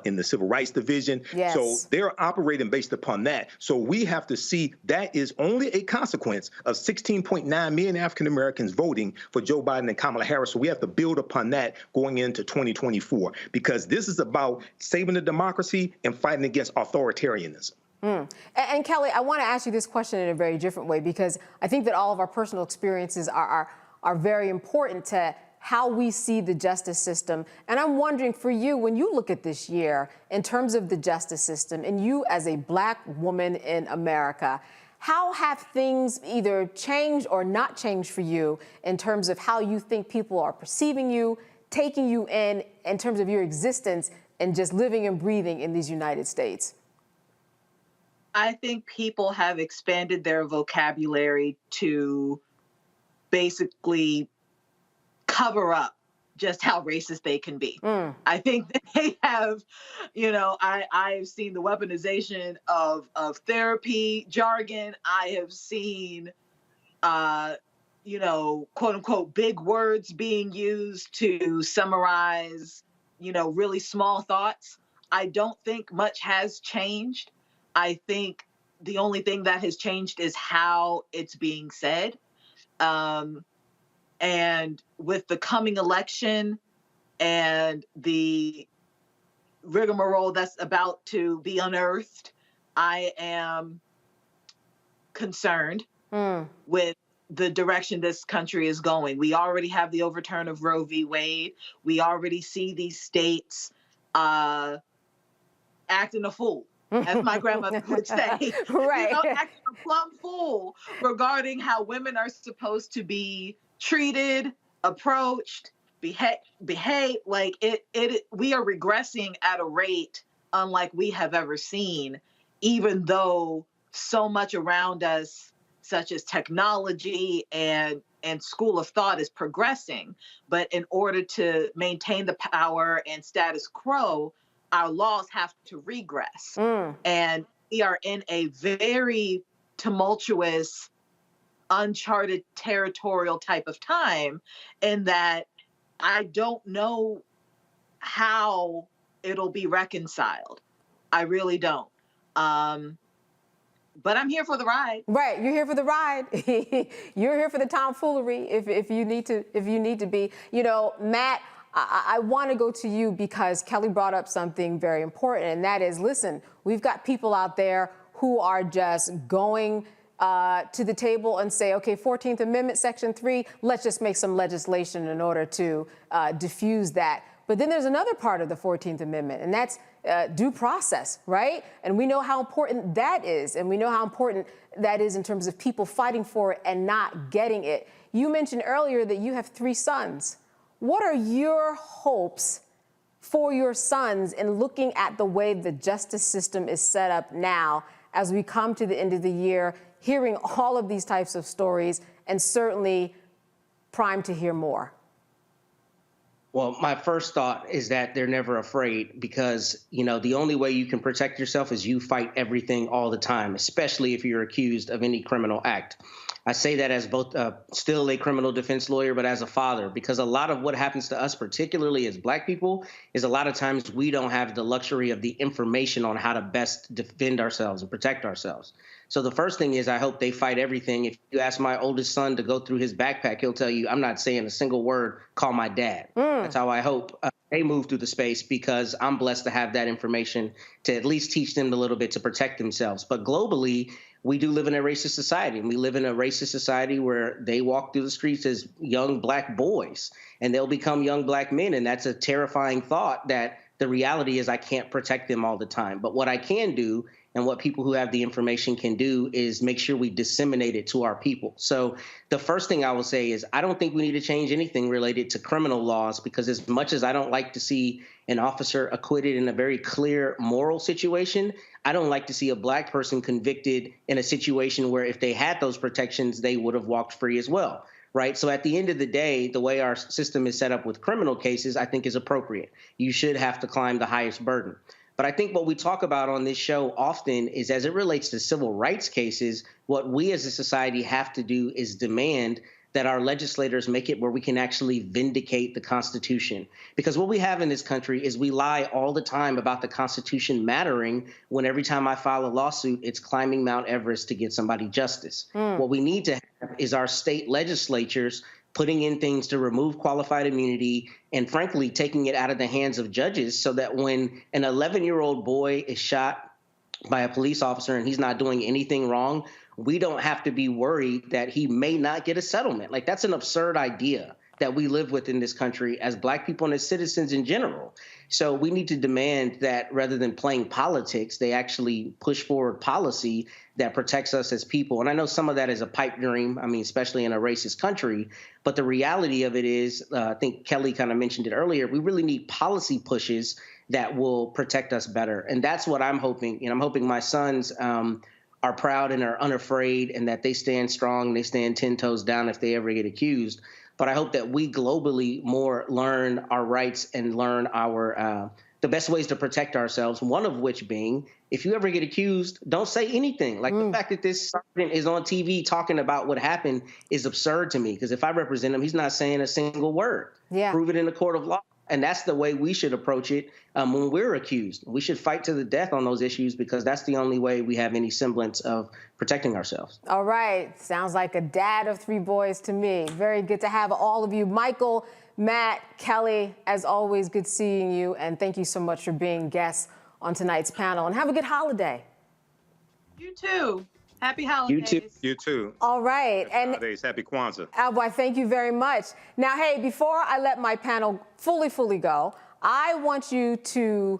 in the Civil Rights Division. Yes. So they're operating based upon that. So we have to see that is only a consequence of 16.9 million African Americans voting for Joe Biden and Kamala Harris. So we have to build upon that going into 2024, because this is about saving the democracy and fighting against authoritarianism. And Kelly, I want to ask you this question in a very different way, because I think that all of our personal experiences are very important to how we see the justice system. And I'm wondering for you, when you look at this year in terms of the justice system, and you as a Black woman in America, how have things either changed or not changed for you in terms of how you think people are perceiving you, taking you in terms of your existence and just living and breathing in these United States? I think people have expanded their vocabulary to basically cover up just how racist they can be. I think they have, you know, I've seen the weaponization of therapy jargon. I have seen, you know, quote unquote, big words being used to summarize, you know, really small thoughts. I don't think much has changed. I think the only thing that has changed is how it's being said. And with the coming election and the rigmarole that's about to be unearthed, I am concerned with the direction this country is going. We already have the overturn of Roe v. Wade. We already see these states acting a fool, as my grandmother would say. Right. You know, acting a plumb fool regarding how women are supposed to be treated, approached, behave. Like we are regressing at a rate unlike we have ever seen, even though so much around us, such as technology and school of thought, is progressing. But in order to maintain the power and status quo, our laws have to regress. And we are in a very tumultuous, uncharted territorial type of time, in that I don't know how it'll be reconciled. I really don't. But I'm here for the ride. Right, you're here for the ride. You're here for the tomfoolery if you need to be. You know, Matt, I want to go to you because Kelly brought up something very important, and that is, listen, we've got people out there who are just going to the table and say, okay, 14th Amendment, Section 3, let's just make some legislation in order to diffuse that. But then there's another part of the 14th Amendment, and that's due process, right? And we know how important that is, and we know how important that is in terms of people fighting for it and not getting it. You mentioned earlier that you have 3 sons. What are your hopes for your sons in looking at the way the justice system is set up now as we come to the end of the year, hearing all of these types of stories, and certainly primed to hear more? Well, my first thought is that they're never afraid because, you know, the only way you can protect yourself is you fight everything all the time, especially if you're accused of any criminal act. I say that as both still a criminal defense lawyer, but as a father, because a lot of what happens to us, particularly as Black people, is a lot of times we don't have the luxury of the information on how to best defend ourselves and protect ourselves. So the first thing is I hope they fight everything. If you ask my oldest son to go through his backpack, he'll tell you, I'm not saying a single word, call my dad. That's how I hope they move through the space, because I'm blessed to have that information to at least teach them a little bit to protect themselves. But globally, we do live in a racist society, and we live in a racist society where they walk through the streets as young Black boys, and they'll become young Black men. And that's a terrifying thought, that the reality is I can't protect them all the time. But what I can do, and what people who have the information can do, is make sure we disseminate it to our people. So the first thing I will say is I don't think we need to change anything related to criminal laws, because as much as I don't like to see an officer acquitted in a very clear moral situation, I don't like to see a Black person convicted in a situation where if they had those protections, they would have walked free as well. Right. So at the end of the day, the way our system is set up with criminal cases, I think is appropriate. You should have to climb the highest burden. But I think what we talk about on this show often is, as it relates to civil rights cases, what we as a society have to do is demand that our legislators make it where we can actually vindicate the Constitution. Because what we have in this country is we lie all the time about the Constitution mattering, when every time I file a lawsuit, it's climbing Mount Everest to get somebody justice. What we need to have is our state legislatures putting in things to remove qualified immunity and, frankly, taking it out of the hands of judges, so that when an 11-year-old boy is shot by a police officer and he's not doing anything wrong, we don't have to be worried that he may not get a settlement. Like, that's an absurd idea that we live with in this country as Black people and as citizens in general. So we need to demand that rather than playing politics, they actually push forward policy that protects us as people. And I know some of that is a pipe dream, I mean, especially in a racist country. But the reality of it is, I think Kelly kind of mentioned it earlier, we really need policy pushes that will protect us better. And that's what I'm hoping. And I'm hoping my sons are proud and are unafraid, and that they stand strong, they stand 10 toes down if they ever get accused. But I hope that we globally more learn our rights and learn our the best ways to protect ourselves, one of which being, if you ever get accused, don't say anything. Like the fact that this sergeant is on TV talking about what happened is absurd to me, because if I represent him, he's not saying a single word. Yeah. Prove it in the court of law. And that's the way we should approach it when we're accused. We should fight to the death on those issues, because that's the only way we have any semblance of protecting ourselves. All right. Sounds like a dad of 3 boys to me. Very good to have all of you. Michael, Matt, Kelly, as always, good seeing you. And thank you so much for being guests on tonight's panel. And have a good holiday. You too. Happy holidays. You too. You too. All right. Happy holidays. Happy Kwanzaa. Boy, thank you very much. Now, hey, before I let my panel fully go, I want you to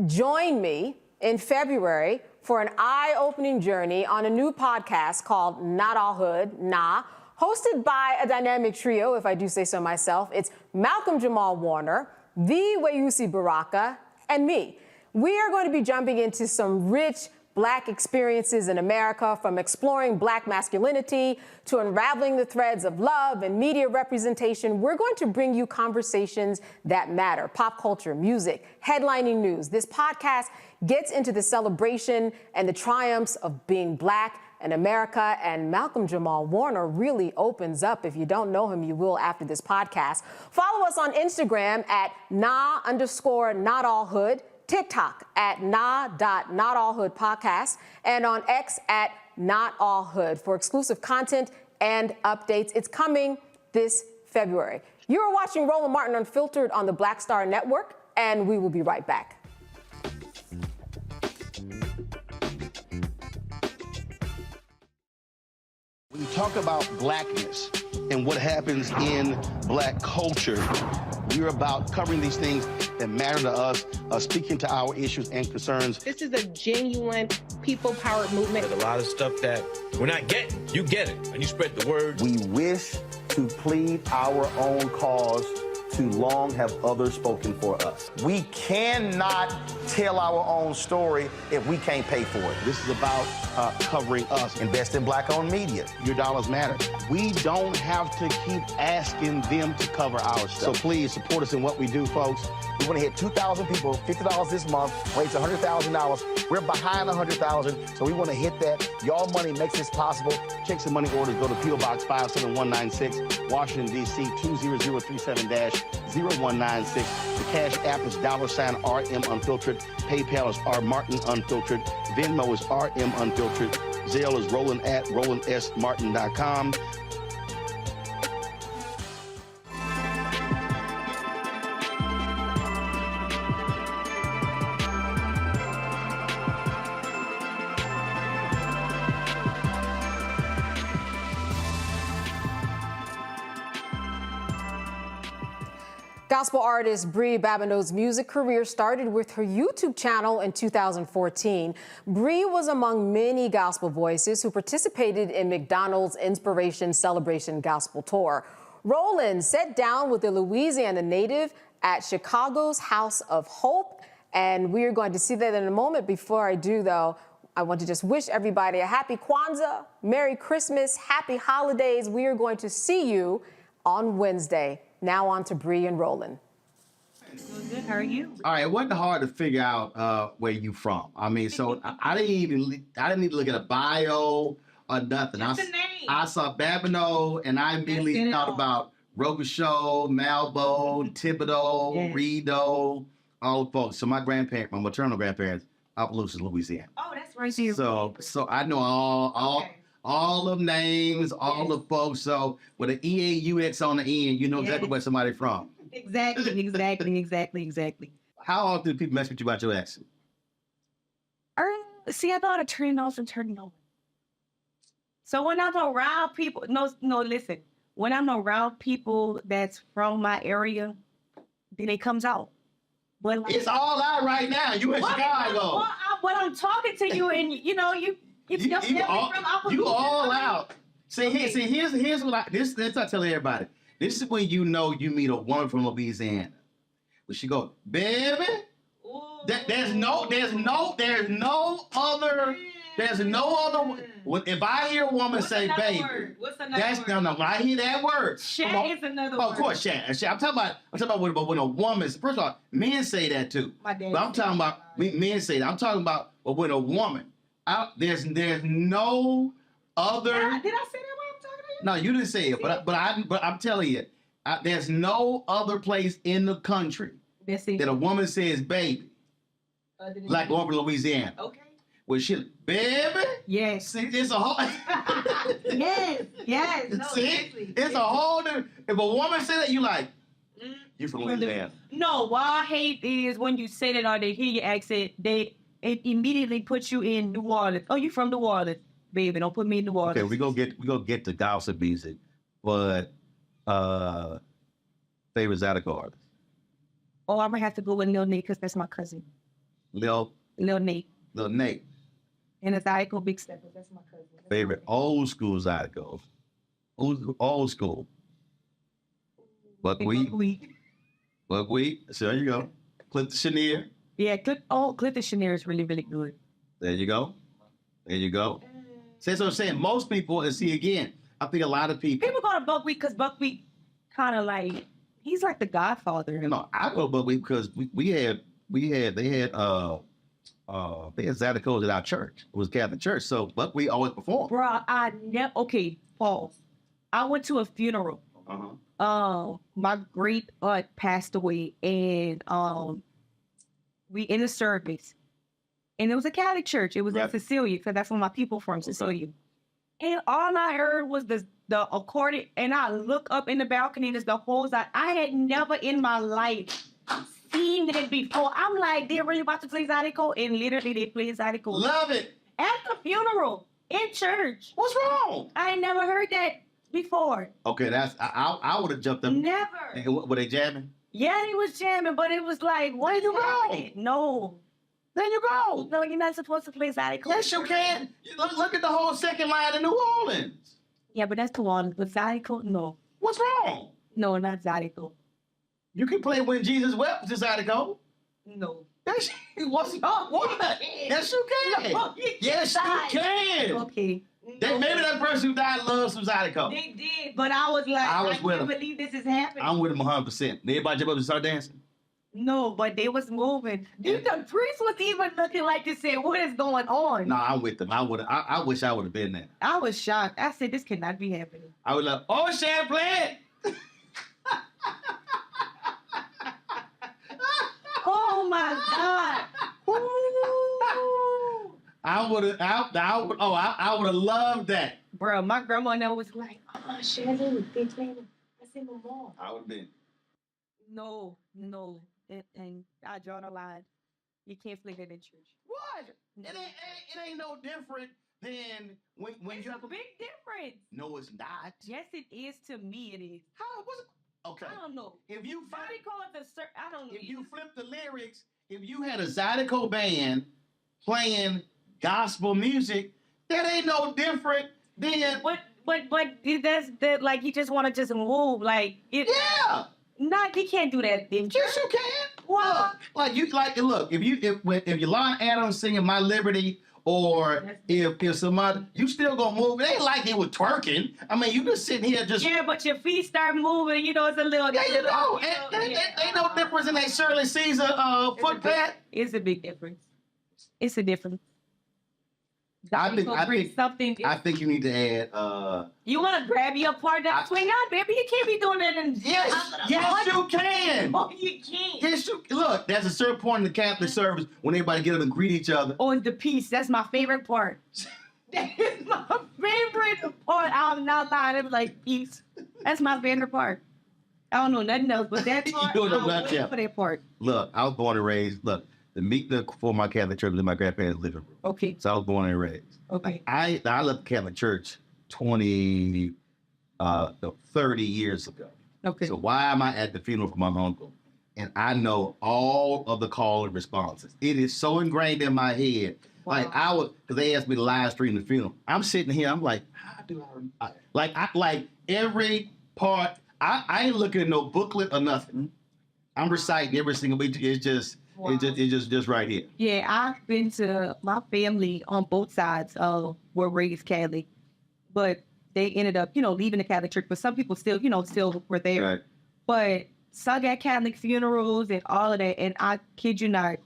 join me in February for an eye-opening journey on a new podcast called Not All Hood, Nah, hosted by a dynamic trio, if I do say so myself. It's Malcolm Jamal Warner, the Wayusi Baraka, and me. We are going to be jumping into some rich Black experiences in America, from exploring Black masculinity to unraveling the threads of love and media representation. We're going to bring you conversations that matter: pop culture, music, headlining news. This podcast gets into the celebration and the triumphs of being Black in America, and Malcolm Jamal Warner really opens up. If you don't know him, you will after this podcast. Follow us on Instagram at nah_notallhood. TikTok at nah.notallhoodpodcast, and on X at notallhood for exclusive content and updates. It's coming this February. You are watching Roland Martin Unfiltered on the Black Star Network, and we will be right back. talk about blackness and what happens in black culture, we're about covering these things that matter to us, speaking to our issues and concerns. This is a genuine people-powered movement. There's a lot of stuff that we're not getting. You get it, and you spread the word. We wish to plead our own cause. Too long have others spoken for us. We cannot tell our own story if we can't pay for it. This is about covering us. Invest in black-owned media. Your dollars matter. We don't have to keep asking them to cover our stuff. So please support us in what we do, folks. We want to hit 2,000 people, $50 this month, raise $100,000. We're behind 100,000, so we want to hit that. Y'all money makes this possible. Checks and money orders go to P.O. Box 57196, Washington, D.C. 20037-0196. The Cash App is $RM Unfiltered. PayPal is R Martin Unfiltered. Venmo is RM Unfiltered. Zelle is Roland at RolandSMartin.com. Gospel artist Bri Babineaux's music career started with her YouTube channel in 2014. Bri was among many gospel voices who participated in McDonald's Inspiration Celebration Gospel Tour. Roland sat down with the Louisiana native at Chicago's House of Hope, and we are going to see that in a moment. Before I do, though, I want to just wish everybody a happy Kwanzaa, Merry Christmas, Happy Holidays. We are going to see you on Wednesday. Now on to Bri and Roland. Good. How are you? All right. It wasn't hard to figure out where you from. I mean, so I didn't need to look at a bio or nothing. I saw Babineaux, and I immediately thought about Robichaud, Malbo, Thibodeau, Rideau, all the folks. So my maternal grandparents, Opelousas, Louisiana. Oh, that's right here. So I know all the names, all the folks. So with an E-A-U-X on the end, you know exactly where somebody's from. Exactly. How often do people mess with you about your accent? See, I thought I turned off and turned on. So when I'm around people, listen. When I'm around people that's from my area, then it comes out. But like, it's all out right now. You in Chicago. But I'm talking to you, and you all out. Here's what I tell everybody. This is when you know you meet a woman from Louisiana. When she go, baby, there's no other. If I hear a woman say baby, what's another word? No. When I hear that word, Shat is another word. Of course, Shat. I'm talking about when a woman. First of all, men say that too. But I'm talking about men say that. I'm talking about when a woman. There's no other. Did I say that while I'm talking to you? No, you didn't say it. But I'm telling you, there's no other place in the country that a woman says baby, like over Louisiana. Okay. Well, baby. Yes. See, it's a whole. yes. No, see, it's a whole. If a woman say that, you like. You from Louisiana. No, what I hate is when you say that or they hear your accent, it immediately puts you in New Orleans. Oh, you from New Orleans, baby? Don't put me in New Orleans. Okay, we go get to gossip music, but favorite Zydeco artist. Oh, I'm gonna have to go with Lil Nate because that's my cousin. Lil Nate. And a Zydeco Big Stepper. That's my cousin. Favorite old school Zydeco. Old school. Buckwheat. So there you go. Clifton Chenier. Yeah, Clifton Chenier is really, really good. There you go. That's what I'm saying. Most people, and see again, I think a lot of people. People go to Buckwheat because Buckwheat kind of like, he's like the godfather. No, I go to Buckwheat because they had Zydeco's at our church. It was Catholic church, so Buckwheat always performed. Bruh, okay, pause. I went to a funeral. My great aunt passed away, and we in a service, and it was a Catholic church. It was in Cecilia, because that's where my people from, Cecilia. And all I heard was the accordion, and I look up in the balcony, and there's the whole side. I had never in my life seen it before. I'm like, they're really about to play Zydeco, and literally they play Zydeco. Love it. At the funeral. In church. What's wrong? I ain't never heard that before. Okay, I would have jumped up. Never. Were they jamming? Yeah, they was jamming, but it was like, what you go? No. There you go. No, you're not supposed to play Zydeco. Yes, you can. Look at the whole second line of New Orleans. Yeah, but that's New Orleans. But Zydeco, no. What's wrong? No, not Zydeco. You can play When Jesus Wept to Zydeco. No. What's wrong? What? Yes, you can. No, Yes, you can. Okay. Maybe that person who died loves some Zydeco. They did, but I was like, I can't believe this is happening. I'm with him 100%. Everybody jump up and start dancing? No, but they was moving. The priest was even looking like to say, what is going on? No, I'm with them. I wish I would have been there. I was shocked. I said, this cannot be happening. I was like, oh, Champlain! Oh my God. I would have loved that. Bro, my grandma never was like, Shannon, I said, no more. I would have been. No. And I draw the line. You can't play that in church. What? It ain't no different than when it's a big difference. No, it's not. Yes, it is. To me, it is. How was it? Okay. I don't know. If you I don't know. If you flip the lyrics, if you had a Zydeco band playing gospel music, that ain't no different than. But that's that. Like you just want to just move. Like it. Yeah. Not you can't do that. Yes, you can. Well, look. If Yolanda Adams singing "My Liberty," or if somebody, you still gonna move. It ain't like they were twerking. I mean, you just sitting here just. Yeah, but your feet start moving. You know, it's a little. Yeah, you know. Ain't no difference in that Shirley Caesar foot pad. It's a big difference. It's a difference. I think you need to add. You want to grab your partner, swing out, baby? You can't be doing that. Yes, you can. Oh, you can't. Yes, look. There's a certain point in the Catholic service when everybody get up and greet each other. Oh, it's the peace. That's my favorite part. That is my favorite part. I'm not lying. It's like peace. That's my favorite part. I don't know nothing else, but that part. You don't know I wait for that part. Look, I was born and raised. Look. The meet for my Catholic church was in my grandparents' living room. Okay. So I was born and raised. Okay. I left the Catholic church 30 years ago. Okay. So why am I at the funeral for my uncle? And I know all of the call and responses. It is so ingrained in my head. Wow. Like because they asked me to live stream the funeral. I'm sitting here. I'm like, how do I? Like every part. I ain't looking at no booklet or nothing. I'm reciting every single week. It's just. Wow. It's just right here. Yeah, I've been to my family on both sides were raised Catholic, but they ended up, leaving the Catholic Church. But some people still, still were there. Right. But some at Catholic funerals and all of that, and I kid you not,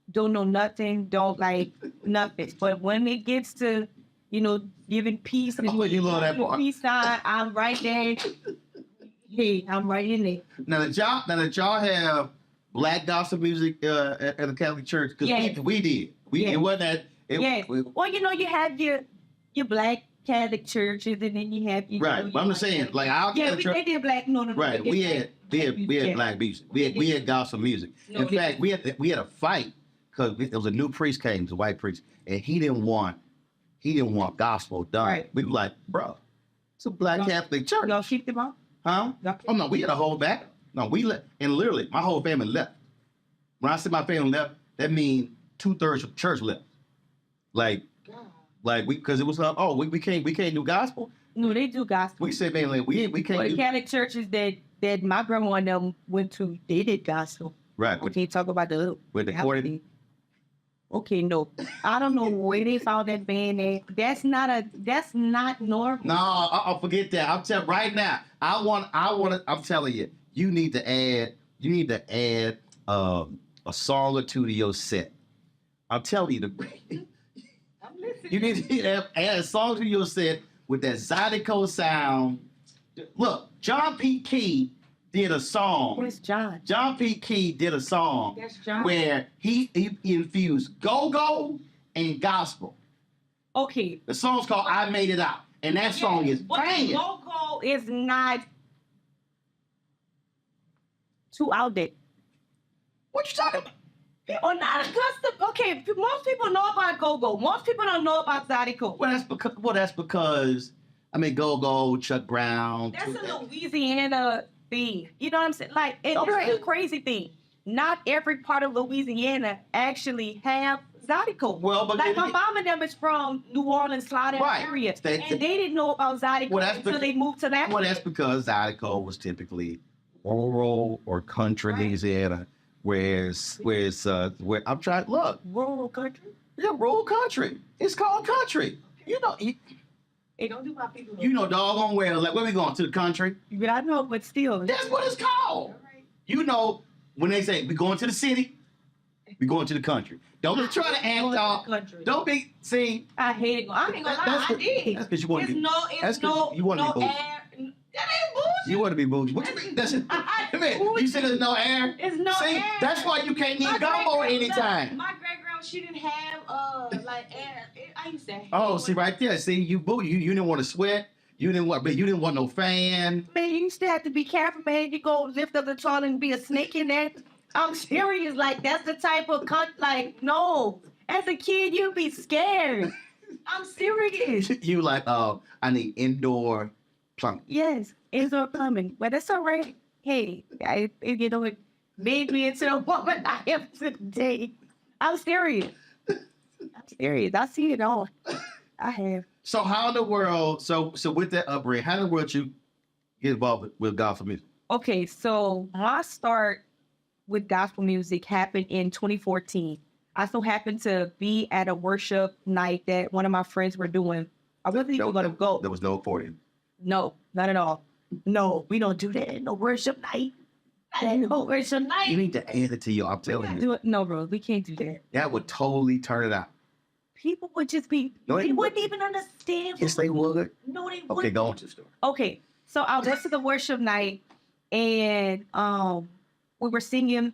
don't know nothing, don't like nothing. But when it gets to, giving peace and you love that part. Peace sign, I'm right there. Hey, I'm right in there. Now that y'all have Black gospel music at the Catholic Church, because we did. It wasn't that. Well, you have your Black Catholic churches, and then you have your. Right, but I'm just saying, like our Catholic church. They did Black. No. Right, we had Black music. We had gospel music. In fact, we had a fight because there was a new priest came, it was a white priest, and he didn't want gospel done. Right. We were like, bro, it's a Black Catholic church. Y'all keep them out? Huh? Oh no, we had a whole back. No, we left, and literally, my whole family left. When I say my family left, that means 2/3 of the church left. Because it was we can't do gospel. No, they do gospel. We said mainly we can't. Well, the Catholic churches that my grandma and them went to, they did gospel. Right. We can't talk about the quartet. Okay, no, I don't know where they found that band at. That's not normal. No, I'll forget that. I'm telling right now. I'm telling you, you need to add a song or two to your set. I'm telling you, you need to add a song to your set with that Zydeco sound. Look, John P. Key did a song. Where's John? John P. Key did a song. That's John. Where he infused go-go and gospel. Okay. The song's called "I Made It Out," and that song is banging. Go-go is not too out there. What you talking about? People not accustomed. Okay, most people know about Go-Go. Most people don't know about Zydeco. Well, that's because I mean, Go-Go, Chuck Brown. That's a Louisiana thing. You know what I'm saying? Like, it's a crazy thing. Not every part of Louisiana actually have Zydeco. Well, but like my mom and them is from New Orleans, Slaughter area, and they didn't know about Zydeco until they moved to that. Well, that's because Zydeco was typically rural or country Louisiana, where I'm trying to look rural country. Yeah, rural country. It's called country. You know. It don't do my people. You know doggone well. Like, where we going, to the country? But I know, but still. That's what it's called. Right. You know, when they say we going to the city, we going to the country. Don't try to act off. Don't be, see. I hate it. I ain't gonna lie, I did. That's because you want to be. You want to be bougie. That ain't bullshit. You want to be bougie. What you mean? You said there's no air? There's no air. That's why you can't eat gumbo anytime. My great-grandma, she didn't have, like, air. I used to hate Oh, see, right there. See, you didn't want to sweat. You didn't want no fan. Man, you used to have to be careful, man. You go lift up the toilet and be a snake in there. I'm serious. Like, that's the type of like, no. As a kid, you'd be scared. I'm serious. You like, I need indoor plumbing. Yes, indoor plumbing. But that's all right. Hey, it made me into the woman I am today. I'm serious. I see it all. I have. So how in the world, so with that upbringing, how in the world you get involved with gospel music? Okay, so my start with gospel music happened in 2014. I so happened to be at a worship night that one of my friends were doing. I wasn't even going to go. There was no accordion? No, not at all. No, we don't do that. No worship night. No worship night. You need to add it to your, I'm telling you. No, bro, we can't do that. That would totally turn it out. People would just be, they wouldn't even understand. Yes, they would. No, they wouldn't. Okay, go on to the story. Okay, so I went to the worship night and we were singing.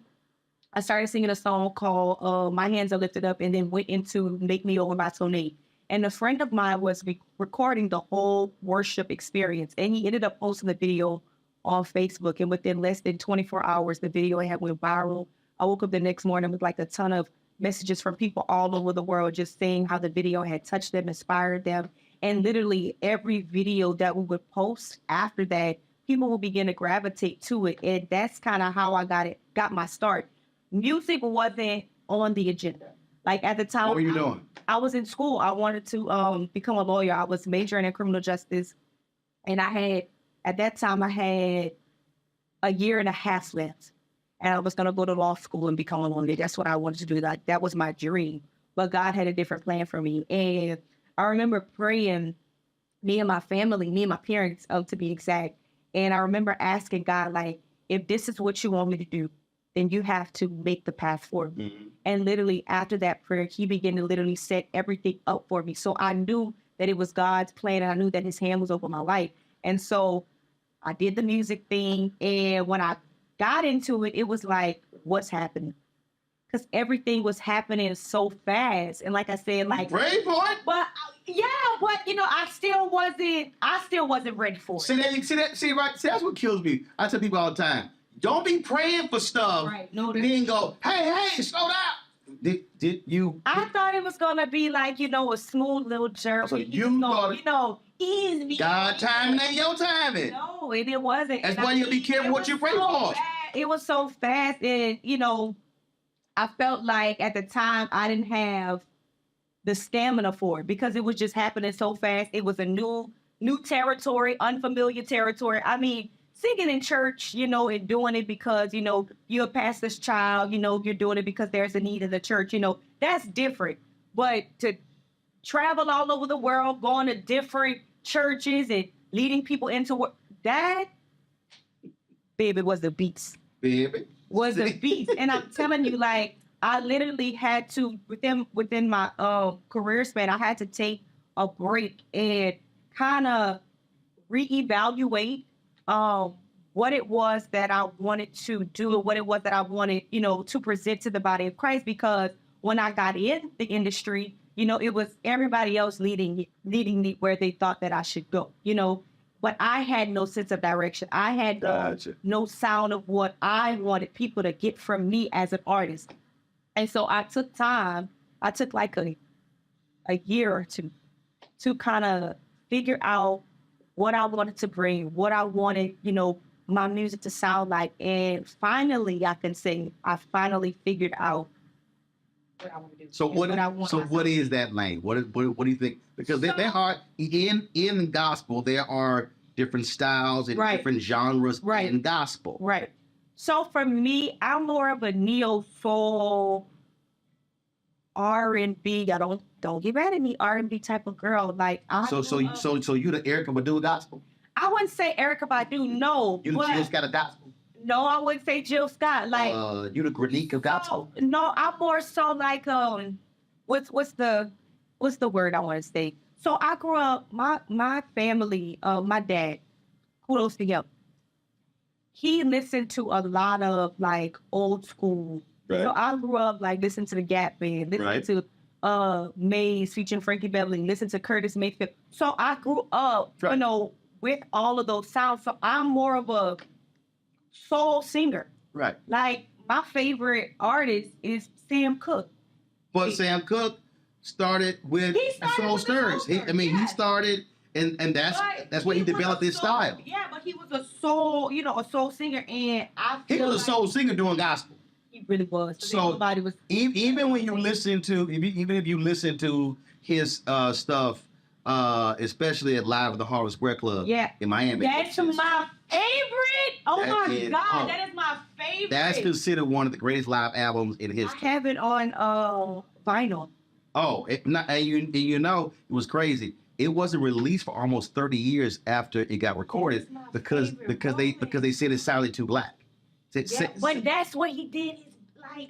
I started singing a song called My Hands Are Lifted Up and then went into Make Me Over by Tony. And a friend of mine was recording the whole worship experience. And he ended up posting the video on Facebook. And within less than 24 hours, the video had went viral. I woke up the next morning with like a ton of messages from people all over the world just saying how the video had touched them, inspired them. And literally every video that we would post after that, people would begin to gravitate to it. And that's kind of how I got my start. Music wasn't on the agenda. Like at the time, what were you doing? I was in school. I wanted to become a lawyer. I was majoring in criminal justice. And at that time, I had a year and a half left. And I was going to go to law school and become a lawyer. That's what I wanted to do. Like, that was my dream. But God had a different plan for me. And I remember praying, me and my family, me and my parents, to be exact. And I remember asking God, like, if this is what you want me to do, then you have to make the path for me. Mm-hmm. And literally after that prayer, he began to literally set everything up for me. So I knew that it was God's plan. And I knew that his hand was over my life. And so I did the music thing. And when I got into it, it was like, what's happening? Because everything was happening so fast. And like I said, like, ready for it? But I still wasn't ready for it. See, that's what kills me. I tell people all the time, don't be praying for stuff. Right. No, and then go, hey, slow down. Did you? I thought it was gonna be like, a smooth little jerk. So easy. God timing ain't your timing. No, it wasn't. That's why you be careful what you pray for. It was so fast, and I felt like at the time I didn't have the stamina for it because it was just happening so fast. It was a new territory, unfamiliar territory. I mean, singing in church, and doing it because, you're a pastor's child, you're doing it because there's a need in the church, that's different. But to travel all over the world, going to different churches and leading people into work, that, baby, was the beast. Baby. Was a beast. And I'm telling you, like, I literally had to, within my career span, I had to take a break and kind of reevaluate what it was that I wanted to do, what it was that I wanted, to present to the body of Christ. Because when I got in the industry, it was everybody else leading me where they thought that I should go, But I had no sense of direction. I had no sound of what I wanted people to get from me as an artist. And so I took time. I took like a year or two to kind of figure out what I wanted to bring, what I wanted, you know, my music to sound like. And finally, I can say I finally figured out what I want to do. So what is that lane? What do you think? Because there are in gospel there are different styles and different genres in gospel. Right. So for me, I'm more of a neo soul R&B. Don't get mad at me, R&B type of girl. Like So you the Erykah Badu gospel? I wouldn't say Erykah Badu. No. You Jill Scott of gospel? No, I wouldn't say Jill Scott. Like you the Grenika of gospel? No, I'm more so like what's the word I want to say? So I grew up. My family, my dad, kudos to him. He listened to a lot of like old school. Right. So I grew up like listening to the Gap Band, listening to Maze featuring Frankie Beverly, listening to Curtis Mayfield. So I grew up, you know, with all of those sounds. So I'm more of a soul singer. Right. Like my favorite artist is Sam Cooke. But Sam Cooke started with Soul Stirrers. He started and that's where he developed his style. Yeah, but he was a soul, you know, a soul singer, and he was a soul singer doing gospel. He really was. So everybody was even when you listen to even if you listen to his stuff, especially at Live at the Harvard Square Club in Miami. That's my favorite. Oh my God, that is my favorite. That's considered one of the greatest live albums in history. I have it on vinyl. Oh, you know, it was crazy. It wasn't released for almost 30 years after it got recorded because they said it sounded too black. But that's what he did.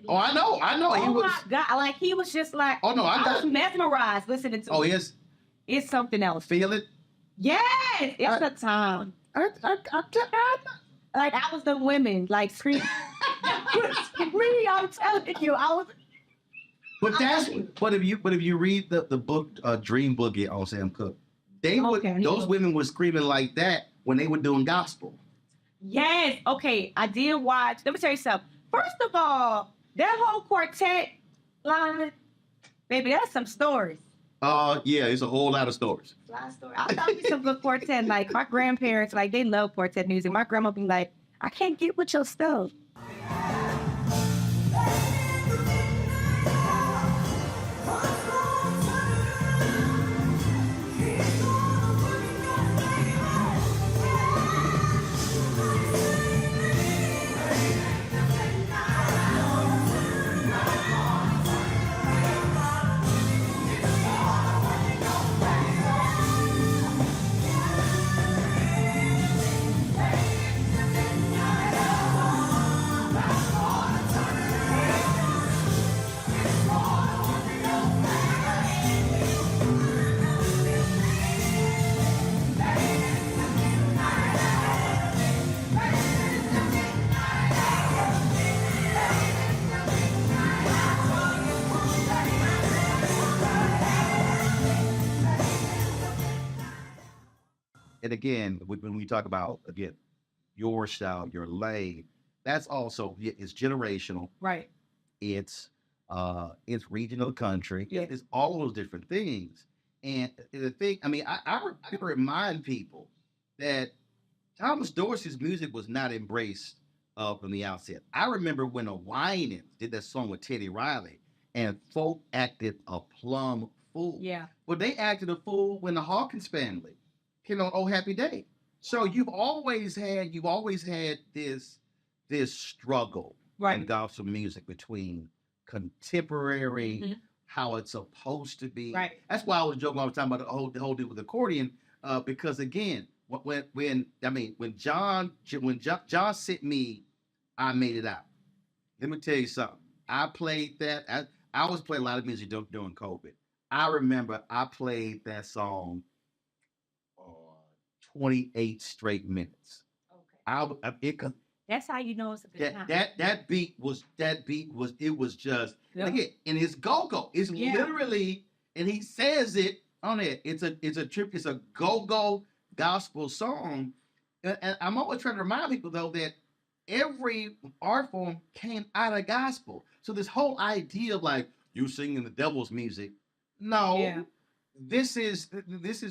Oh, I know. Oh my God, like he was just like. Oh no, I was mesmerized listening to. Oh yes. It's something else. Feel it? Yes, it's a time. Like I was the women, like screaming. Really, I'm telling you, I was. But if you read the book Dream Boogie on Sam Cooke, those women were screaming like that when they were doing gospel. Yes. Okay, I did watch. Let me tell you something. First of all, that whole quartet line, baby, that's some stories. Yeah, it's a whole lot of stories. A lot of stories. I thought it'd be some good quartet. Like my grandparents, like they love quartet music. My grandma be like, I can't get with your stuff. And again, when we talk about, your style, your lane, that's also, it's generational. Right. It's regional country. Yeah. It's all those different things. And the thing, I remind people that Thomas Dorsey's music was not embraced from the outset. I remember when the Winans did that song with Teddy Riley, and folk acted a plumb fool. Yeah. But they acted a fool when the Hawkins family came on Oh Happy Day. So you've always had this struggle in gospel music between contemporary, how it's supposed to be. Right. That's why I was joking all the time about the whole deal with accordion, because again, when John sent me, I Made It Out. Let me tell you something. I played that. I was playing a lot of music during COVID. I remember I played that song 28 straight minutes. Okay. That's how you know it's a good time. That beat was just again, and it's go-go. It's literally, and he says it on it. It's a go-go gospel song. And I'm always trying to remind people though that every art form came out of gospel. So this whole idea of like you singing the devil's music, no, this is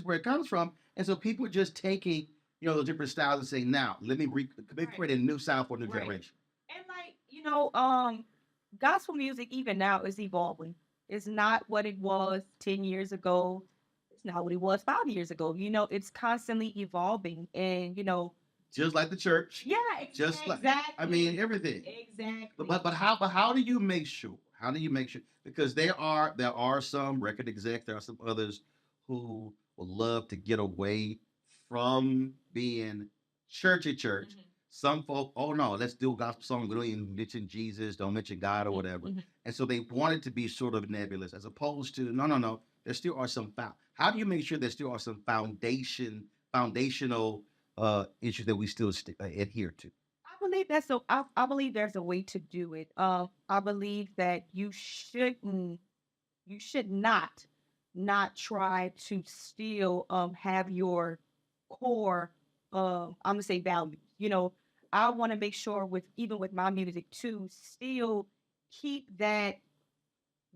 where it comes from. And so people are just taking, the different styles and saying, now let me create a new sound for a new generation. And gospel music even now is evolving. It's not what it was 10 years ago. It's not what it was 5 years ago. It's constantly evolving, and just like the church. Yeah, exactly. Everything. Exactly. But how do you make sure? How do you make sure? Because there are some record execs, there are some others who would love to get away from being churchy church. Mm-hmm. Some folk, oh no, let's do a gospel song. We don't even mention Jesus, don't mention God or whatever. Mm-hmm. And so they want it to be sort of nebulous, as opposed to no. There still are some how do you make sure there still are some foundational issues that we still adhere to? I believe there's a way to do it. I believe that you should not try to still have your core I'm gonna say values. I want to make sure even with my music too, still keep that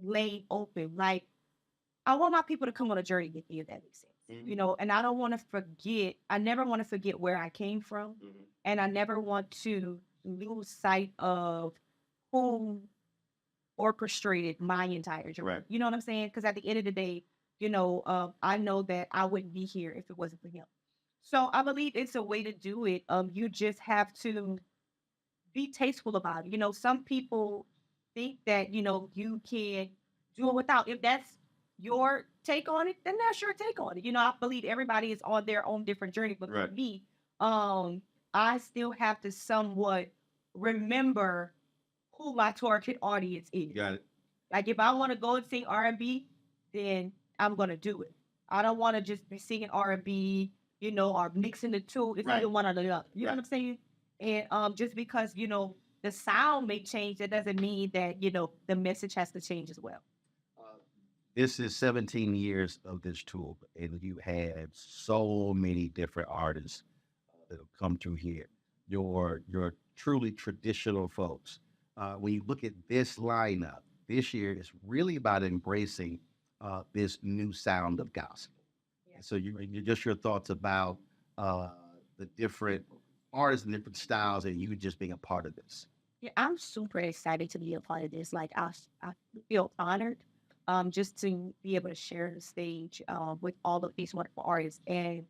lane open. Like I want my people to come on a journey with me, if that makes sense. Mm-hmm. And I don't want to forget. I never want to forget where I came from, mm-hmm. and I never want to lose sight of who orchestrated my entire journey. Right. You know what I'm saying? Because at the end of the day, I know that I wouldn't be here if it wasn't for him. So I believe it's a way to do it. You just have to be tasteful about it. Some people think that, you can do it without. If that's your take on it, then that's your take on it. I believe everybody is on their own different journey. But for me, I still have to somewhat remember who my target audience is. Got it. Like if I want to go and sing R&B, then I'm going to do it. I don't want to just be singing R&B, or mixing the two. It's either one or the other. You know what I'm saying? And just because, the sound may change, that doesn't mean that, the message has to change as well. This is 17 years of this tour, and you had so many different artists that have come through here. Your truly traditional folks. When you look at this lineup, this year is really about embracing this new sound of gospel. Yeah. So just your thoughts about the different artists and different styles, and you just being a part of this. Yeah, I'm super excited to be a part of this. Like I feel honored just to be able to share the stage with all of these wonderful artists. And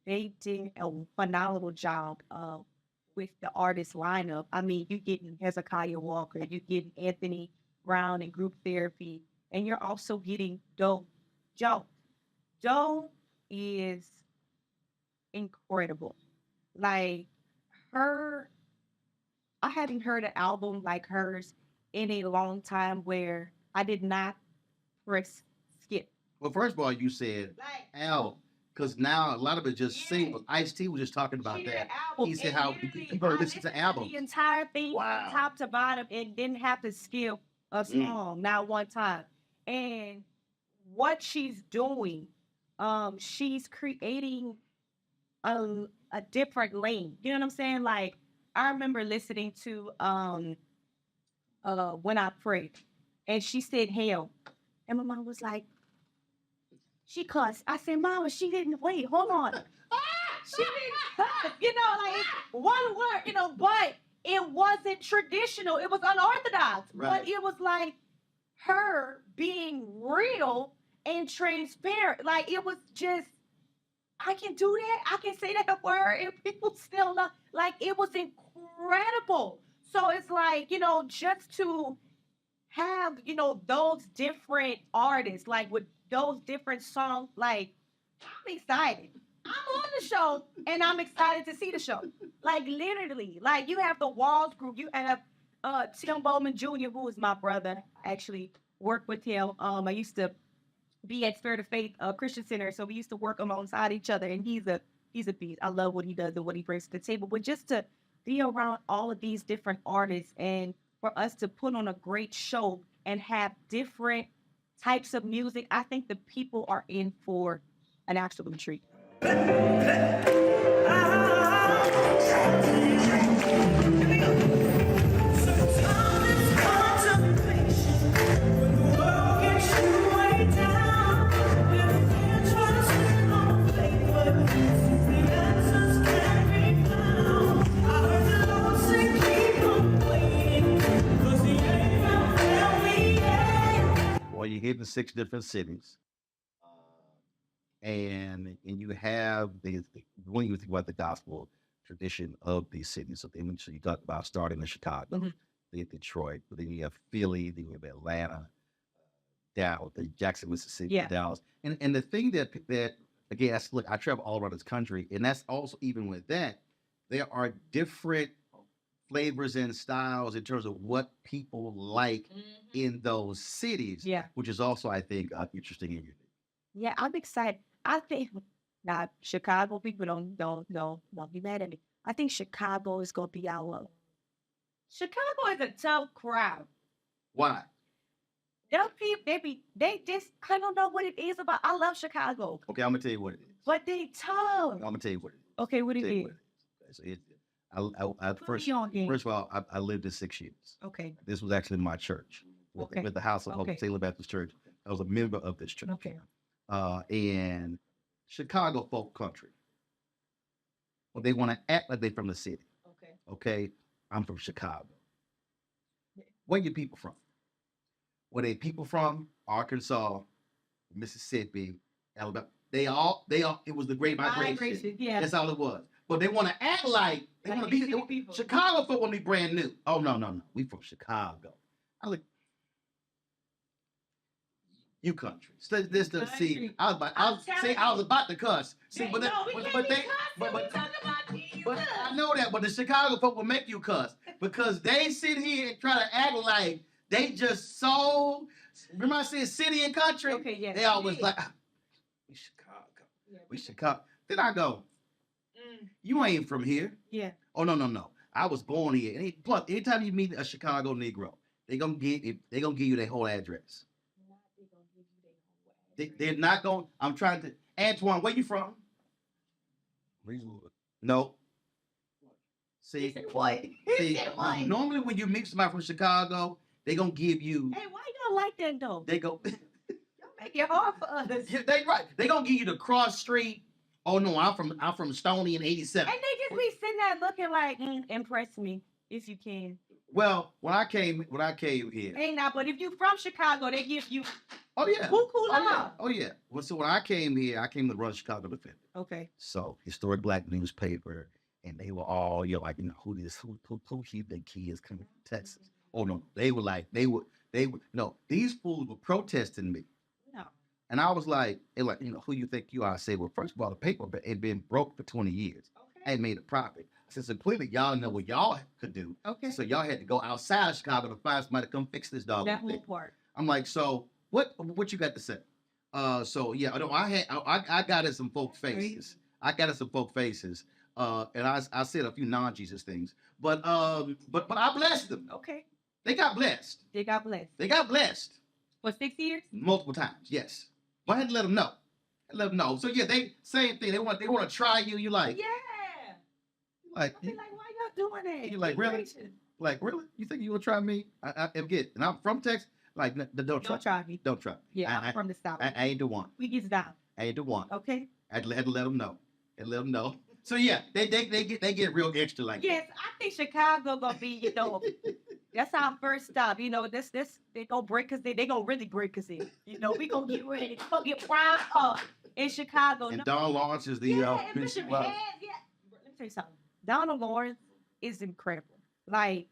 they did a phenomenal job with the artist lineup. I mean, you're getting Hezekiah Walker, you're getting Anthony Brown and Group Therapy, and you're also getting Joe. Joe is incredible. Like her, I hadn't heard an album like hers in a long time where I did not press skip. Well, first of all, you said album, because now a lot of it just singles. Ice-T was just talking about that. He said how people listen to albums. The entire thing, top to bottom, and didn't have to skip a song, not one time. And what she's doing, she's creating a different lane. You know what I'm saying? Like, I remember listening to When I Pray, and she said hell. And my mom was like, she cussed. I said, Mama, she didn't wait. Hold on. She didn't cuss. Like one word, but it wasn't traditional. It was unorthodox. Right. But it was like her being real and transparent. Like it was just, I can do that. I can say that word and people still love. Like it was incredible. So it's like, just to have, those different artists, like with those different songs, like I'm excited. I'm on the show and I'm excited to see the show. Like literally, like you have the Walls group, you have Tim Bowman Jr., who is my brother, actually worked with him. I used to be at Spirit of Faith Christian Center, so we used to work alongside each other, and he's a beast. I love what he does and what he brings to the table. But just to be around all of these different artists and for us to put on a great show and have different types of music, I think the people are in for an absolute treat. Here we go. hitting 6 different cities. And you have when you think about the gospel tradition of these cities. So then you talk about starting in Chicago, then Detroit, but then you have Philly, then you have Atlanta, Dallas, Jackson, Mississippi, Dallas. And the thing that again, look, I travel all around this country, and that's also even with that, there are different flavors and styles in terms of what people like in those cities. Which is also, I think, interesting and unique. Yeah, I'm excited. I think now Chicago people don't be mad at me. I think Chicago is gonna be our. Chicago is a tough crowd. Why? Them people, they just, I don't know what it is about. I love Chicago. Okay, I'm gonna tell you what it is. But they tough. I'm gonna tell you what it is. Okay, what it is? So first of all, I lived in 6 years. Okay. This was actually my church. With the House of Hope Taylor Baptist Church. I was a member of this church. Okay. And Chicago folk country. Well, they want to act like they're from the city. Okay. I'm from Chicago. Where you people from? Where they people from? Arkansas, Mississippi, Alabama. They all. It was the Great Migration. Yeah. That's all it was. But they want to act like they want to be people. Chicago folk want to be brand new. Oh no. We from Chicago. I look. You country. This the see. I was about to cuss. See, but I know that. But the Chicago folk will make you cuss because they sit here and try to act like they just so. Remember I said city and country. Okay, yeah. They always like we Chicago. We Chicago. Then I go. You ain't from here. Yeah. Oh no. I was born here. And plus, anytime you meet a Chicago Negro, they gonna give you their whole address. They're not going. I'm trying to. Antoine, where you from? No. See, normally when you meet somebody from Chicago, they gonna give you. Hey, why you don't like that though? They go. Y'all make it hard for us. Yeah, they right. They gonna give you the cross street. Oh no, I'm from Stony in 87. And they just be sitting there looking like, impress me if you can. Well, when I came here. Hey, now, but if you from Chicago, they give you. Oh yeah. Oh yeah. Well, so when I came here, I came to run Chicago Defender. Okay. So historic black newspaper, and they were all, who he think he is coming from Texas? Oh no, they would no, these fools were protesting me. No. And I was like, who you think you are? I said, well, first of all, the paper had been broke for 20 years. Okay. And made a profit. I said, so clearly y'all know what y'all could do. Okay. So y'all had to go outside of Chicago to find somebody to come fix this dog. That whole part. I'm like, so what you got to say? So yeah, no, I got in some folk faces. I got in some folk faces. And I said a few non-Jesus things. But I blessed them. Okay. They got blessed. They got blessed. They got blessed. For 6 years? Multiple times, yes. But I had to let them know. So yeah, they same thing. They want to try you. You like, yeah. Like, why y'all doing that? You like, really? Like, really? You think you will try me? I get, and I'm from Texas. Like, don't try me. Don't try me. Yeah, I'm from the South. I ain't the one. We get down. I ain't the one. Okay. I had to let them know. So yeah, they get real extra like yes, that. I think Chicago gonna be, that's our first stop. This they gonna break us in. They gonna really break us in. We gonna get ready. We gonna get prime up in Chicago. And Don Lawrence is the Bishop. Let me tell you something. Donald Lawrence is incredible. Like,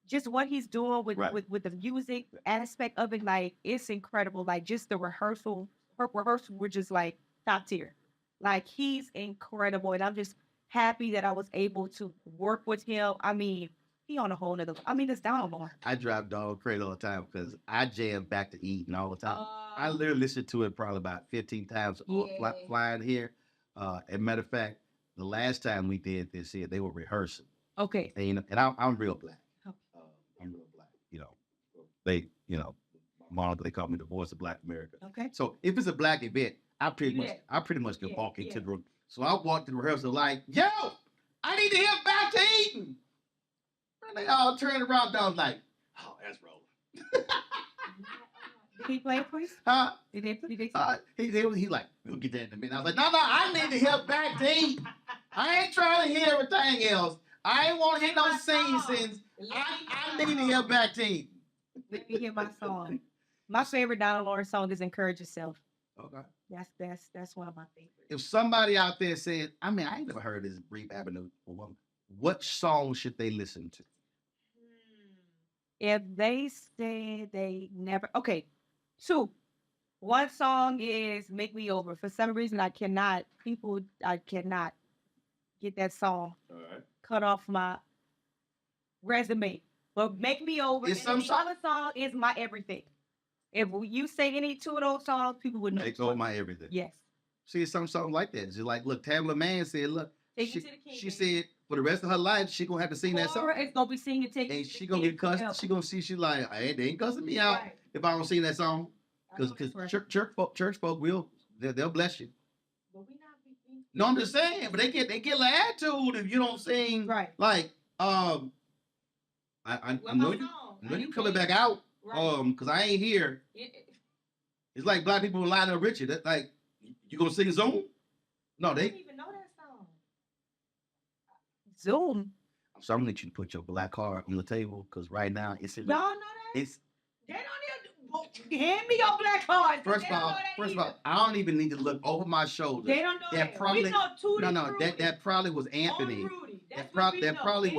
just what he's doing with the music aspect of it, like, it's incredible. Like, just the rehearsal were just like top tier. Like, he's incredible, and I'm just happy that I was able to work with him. I mean, he on a whole nother. I mean, it's Donald Lawrence. I drive Donald crazy all the time because I jam Back to Eden all the time. I literally listen to it probably about 15 times flying here. As a matter of fact, the last time we did this here, they were rehearsing. Okay. And I'm real black. I'm real black. They, Monica, they call me the voice of Black America. Okay. So if it's a black event, I pretty much can walk into the room. So I walked to the rehearsal like, yo, I need to hear Back to Eden. And they all turned around down like, oh, that's Roland. Did he play it for you? Huh? Did they he like, we'll get that in a minute. I was like, no, I need to hear Back to Eden. I ain't trying to hear everything else. I ain't want to hear no scenes. I need to hear Back to Eden. Let me hear my song. My favorite Donald Lawrence song is "Encourage Yourself." Okay. That's one of my favorites. If somebody out there said, I mean, I ain't never heard this Bri Babineaux woman. What song should they listen to? If they said they never, okay, two. One song is "Make Me Over." For some reason, I cannot get that song cut off my resume. But "Make Me Over" and the other song is my everything. If you say any two of those songs, people would know. Make Over My Everything. Yes. See, it's something like that. It's like, look, Tamla Mann said, look, she said for the rest of her life, she gonna have to sing that song. It's gonna be singing "Take And she gonna get cussed. She gonna see, she like, hey, they ain't cussing me out if I don't sing that song. Because church folk will, they'll bless you. No, I'm just saying, but they get a little attitude if you don't sing. Right. Like, I know you coming back out. Because I ain't here. It's like black people in Lionel Richie. That like, you gonna sing Zoom? No, they don't even know that song. Zoom. So I'm gonna need you to put your black card on the table because right now it's Y'all know that? It's They don't even hand me your black card. First of all, I don't even need to look over my shoulder. They don't know that. Probably, we know Tootie no, that probably was Anthony. That probably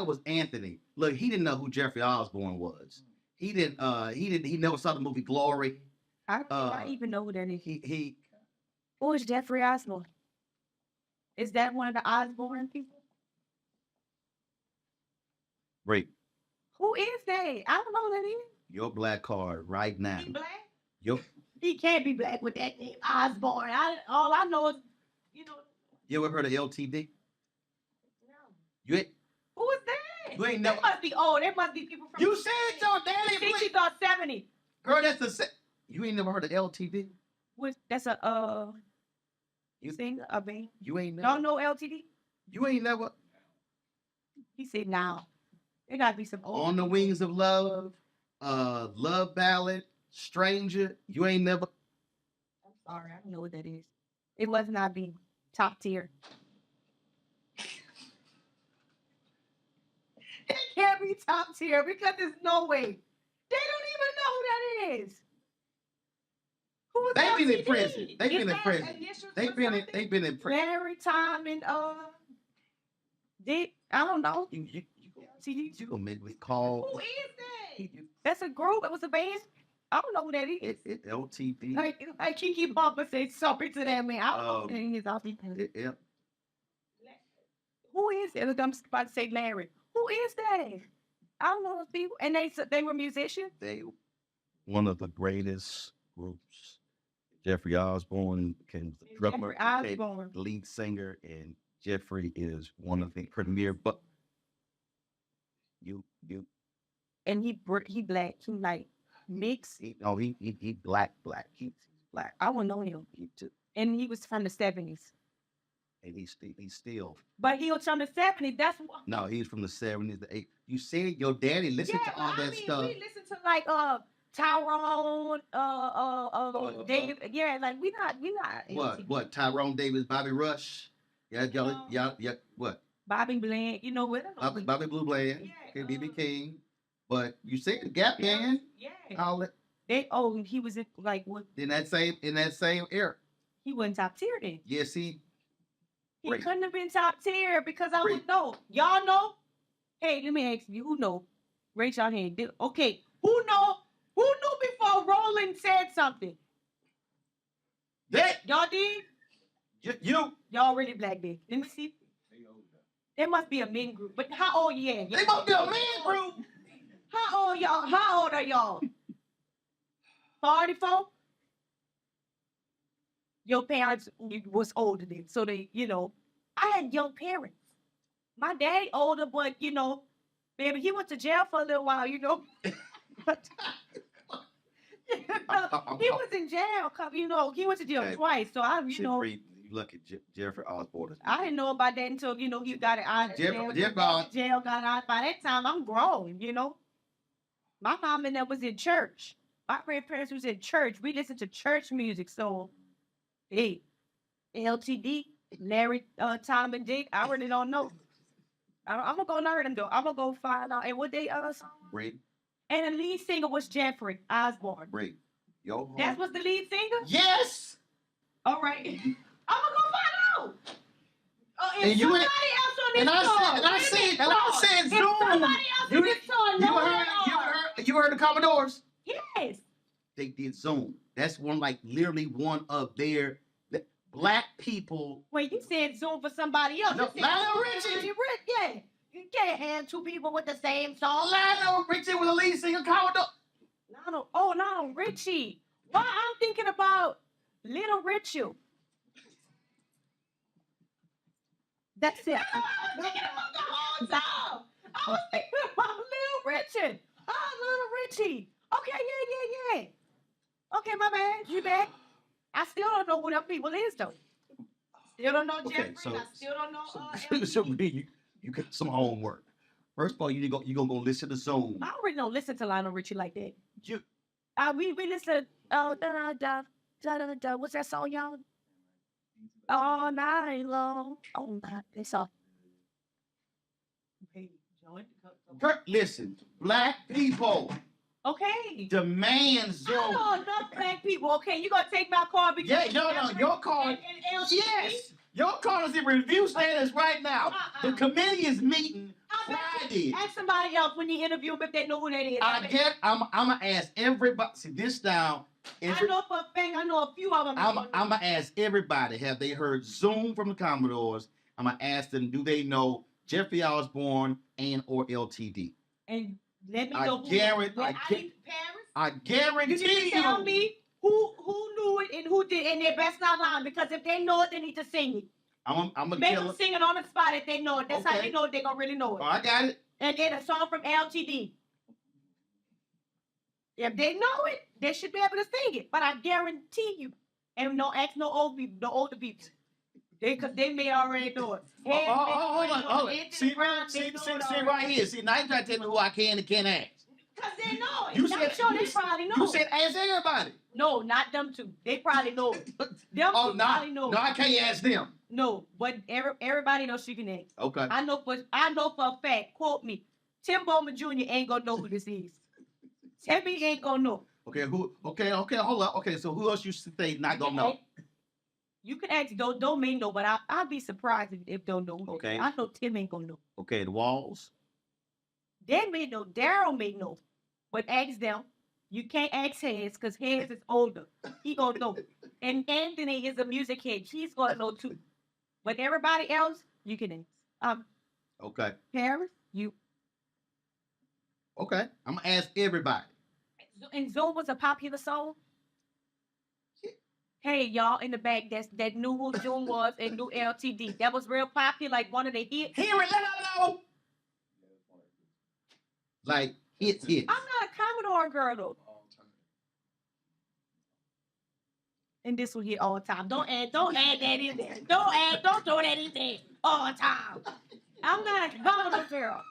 was Anthony. Look, he didn't know who Jeffrey Osborne was. He never saw the movie Glory. I even know who that is. He Who is Jeffrey Osborne? Is that one of the Osborne people? Great. Who is that? I don't know who that is. Your black card right now. He black? Your He can't be black with that name, Osborne. All I know is, You ever heard of LTD? No. You Who is that? You ain't That never. must be old. That must be people from. You said your daddy. 60s or 70s. Girl, that's you ain't never heard of LTD? That's a You sing a band? You ain't never. Don't know LTD? You ain't never. He said now. There gotta be some old. On the Wings of Love, Love Ballad, Stranger. You ain't never. I'm sorry, I don't know what that is. It must not be top tier. It can't be top tier because there's no way. They don't even know who that is. Who is They've been in LTD? prison. They've Is been in that prison. initials They've or been in. something? They've been in prison. Every time and I don't know. You gonna make me call? Who is that? That's a group. It was a band. I don't know who that is. It LTD. Like Kiki Bumper said something to that man. I don't know who that is. Yeah. Who is it? I'm about to say Larry. Who is that? I don't know those people. And they were musicians? They one of the greatest groups. Jeffrey Osborne became the drummer, Osborne. the lead singer, and Jeffrey is one of the premier. But you. And he black. He like mixed. He black. He's black. I wouldn't know him. And he was from the 70s. And he's still. But he was from the 70s. That's what. No, he's from the 70s, the 80s. You said your daddy listened to all that stuff. We listen to like Tyrone, David. Yeah, like we not. What? Tyrone Davis, Bobby Rush. Yeah. What? Bobby Bland. You know what? Bobby Blue Bland. Yeah, BB King. But you said the Gap Band. Yeah. All that. He was in like what? In that same era. He wasn't top tier then. Yes, he couldn't have been top tier because I would know. Y'all know? Hey, let me ask you, who know? Raise your hand. Okay, who know? Who knew before Roland said something? Y'all did? Y'all really black then. Let me see. There must be a men group. But how old you at? They must be a men group. How old y'all? How old are y'all? 44? Your parents was older then. So they, I had young parents. My daddy older, but, baby, he went to jail for a little while, But, he was in jail, he went to jail twice. So Look at Jeffrey Osborne. I didn't know about that until, he got it out of jail, got out. By that time, I'm grown, My mom and them was in church. My grandparents was in church. We listened to church music. So, hey, LTD, Larry, Tom, and Dick, I really don't know. I'm going to go learn them, though. I'm going to go find out. And what they song? And the lead singer was Jeffrey Osborne. Great. Yo. That was the lead singer? Yes. All right. I'm gonna go find out. If And you somebody ain't- else on this And I song, said if Zoom. somebody else on this song, You heard the Commodores? yes. They did Zoom. That's literally one of their black people. When you said Zoom for somebody else, No, you said Lionel Zoom Richie. for Rich, yeah. You can't have two people with the same song. Lionel Richie was the lead singer of Commodore. Lionel Richie. Why I'm thinking about Little Richie. That's it. I was thinking about the whole time. I was thinking about Little Richie. Oh, Little Richie. Okay, yeah. Okay, my bad. You back? I still don't know who them people is, though. Still don't know Jeffrey. I still don't know. So you get some homework. First of all, you gonna go listen to Zoom. I already don't listen to Lionel Richie like that. We listen. What's that song, y'all? All night long. Oh, that song. Listen, black people. Okay. Demand Zoom. I know enough black people. Okay, you gonna take my car because your car. Yes, your car is in review status right now. The committee is meeting Friday. Ask somebody else when you interview them if they know who that is. I'm gonna ask everybody. See this down. I know for a fact. I know a few of them. I'm gonna ask everybody. Have they heard Zoom from the Commodores? I'm gonna ask them. Do they know Jeffrey Osborne and or LTD? And let me know. I guarantee you. Need to tell me who knew it and who did, and they best not lie because if they know it, they need to sing it. I'm gonna make them sing it on the spot if they know it. That's how they know it. They're gonna really know it. Oh, I got it. And then a song from LTD. If they know it, they should be able to sing it. But I guarantee you, and no older people, because they may already know it. Hold on. See right here. See, now you trying to tell me who I can and can't ask. Because they know it. You I'm sure they probably know it. You said ask everybody. No, not them two. They probably know it. Probably know it. No, I can't ask them. No, but everybody knows she can ask. Okay. I know for a fact, quote me, Tim Bowman Jr. ain't gonna know who this is. Timmy ain't gonna know. Okay, hold up. Okay, so who else you say not gonna know? You can ask don't may know, but I'll be surprised if don't know. Okay. I know Tim ain't gonna know. Okay, the Walls. They may know, Daryl may know. But ask them. You can't ask Heads because Heads is older. He gonna know. And Anthony is a music head. He's gonna know too. But everybody else, you can ask. Okay. Paris, you. Okay. I'm gonna ask everybody. And Zoom was a popular song. Hey, y'all in the back that knew who Zoom was and knew LTD. That was real popular, like one of the hits. Hear it, let her know. Like hits. I'm not a Commodore girl though. And this will hit all the time. Don't add that in there. Don't throw that in there all the time. I'm not a Commodore girl.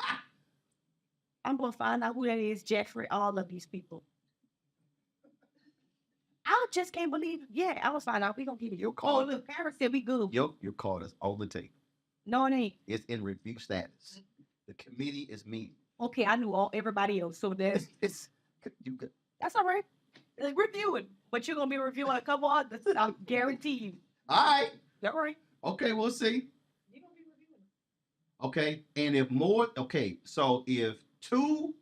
I'm gonna find out who that is, Jeffrey, all of these people. I just can't believe it. Yeah, I will find out. We gonna keep it. Your call. Oh, look, Paris said we good. Your call is on the table. No, it ain't. It's in review status. The committee is meeting. Okay, I knew everybody else, so that's all right. Review it, but you're gonna be reviewing a couple others. I guarantee you. All right. All right. Okay, we'll see. Okay, and if more, okay, so if two,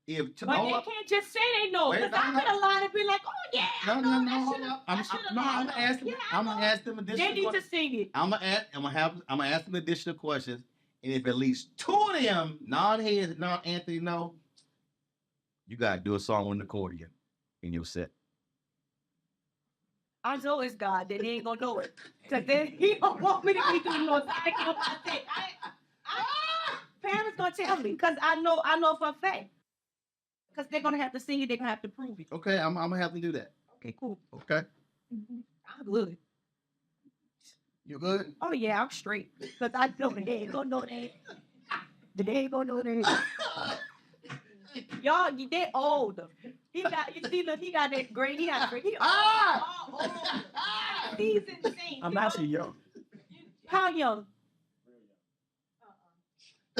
but they can't just say they know, because I'm gonna lie and be like, oh yeah, I'm gonna ask them. Yeah, I'm gonna ask them additional. They need to sing it. I'm gonna ask them additional questions, and if at least two of them non-heads, non-Anthony know, you gotta do a song on the accordion in your set. I know it's God that he ain't gonna know it, because then he don't want me to be doing no thing on my set. Parents gonna tell me, because I know for a fact. Because they're gonna have to sing it, they're gonna have to prove it. Okay, I'm gonna have them do that. Okay, cool. Okay. I'm good. You good? Oh yeah, I'm straight. Because I know they ain't gonna know that. They ain't gonna know that. Y'all, they old. He got that gray. He got gray. He's insane. I'm actually young. How young?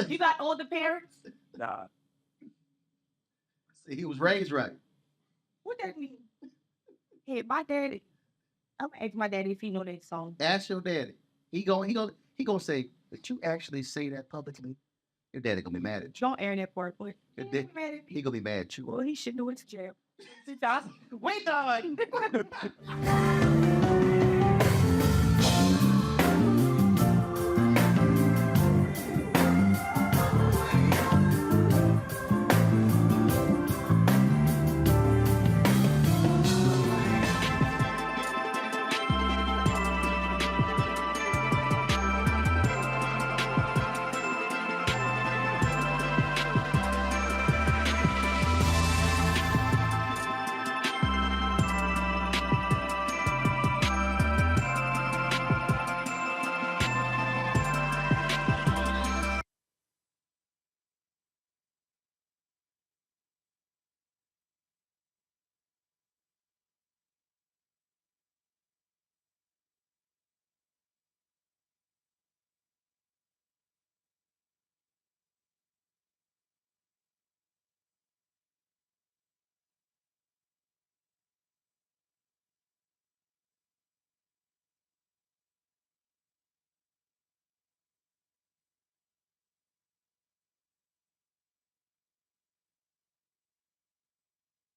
You got older parents? Nah. He was raised right. What that mean? Hey, my daddy. I'm gonna ask my daddy if he know that song. Ask your daddy. He gonna say, "Did you actually say that publicly?" Your daddy gonna be mad at you. Don't air that part, boy. He gonna be mad at me. He gonna be mad at you. Well, he should do it to jail. Wait on.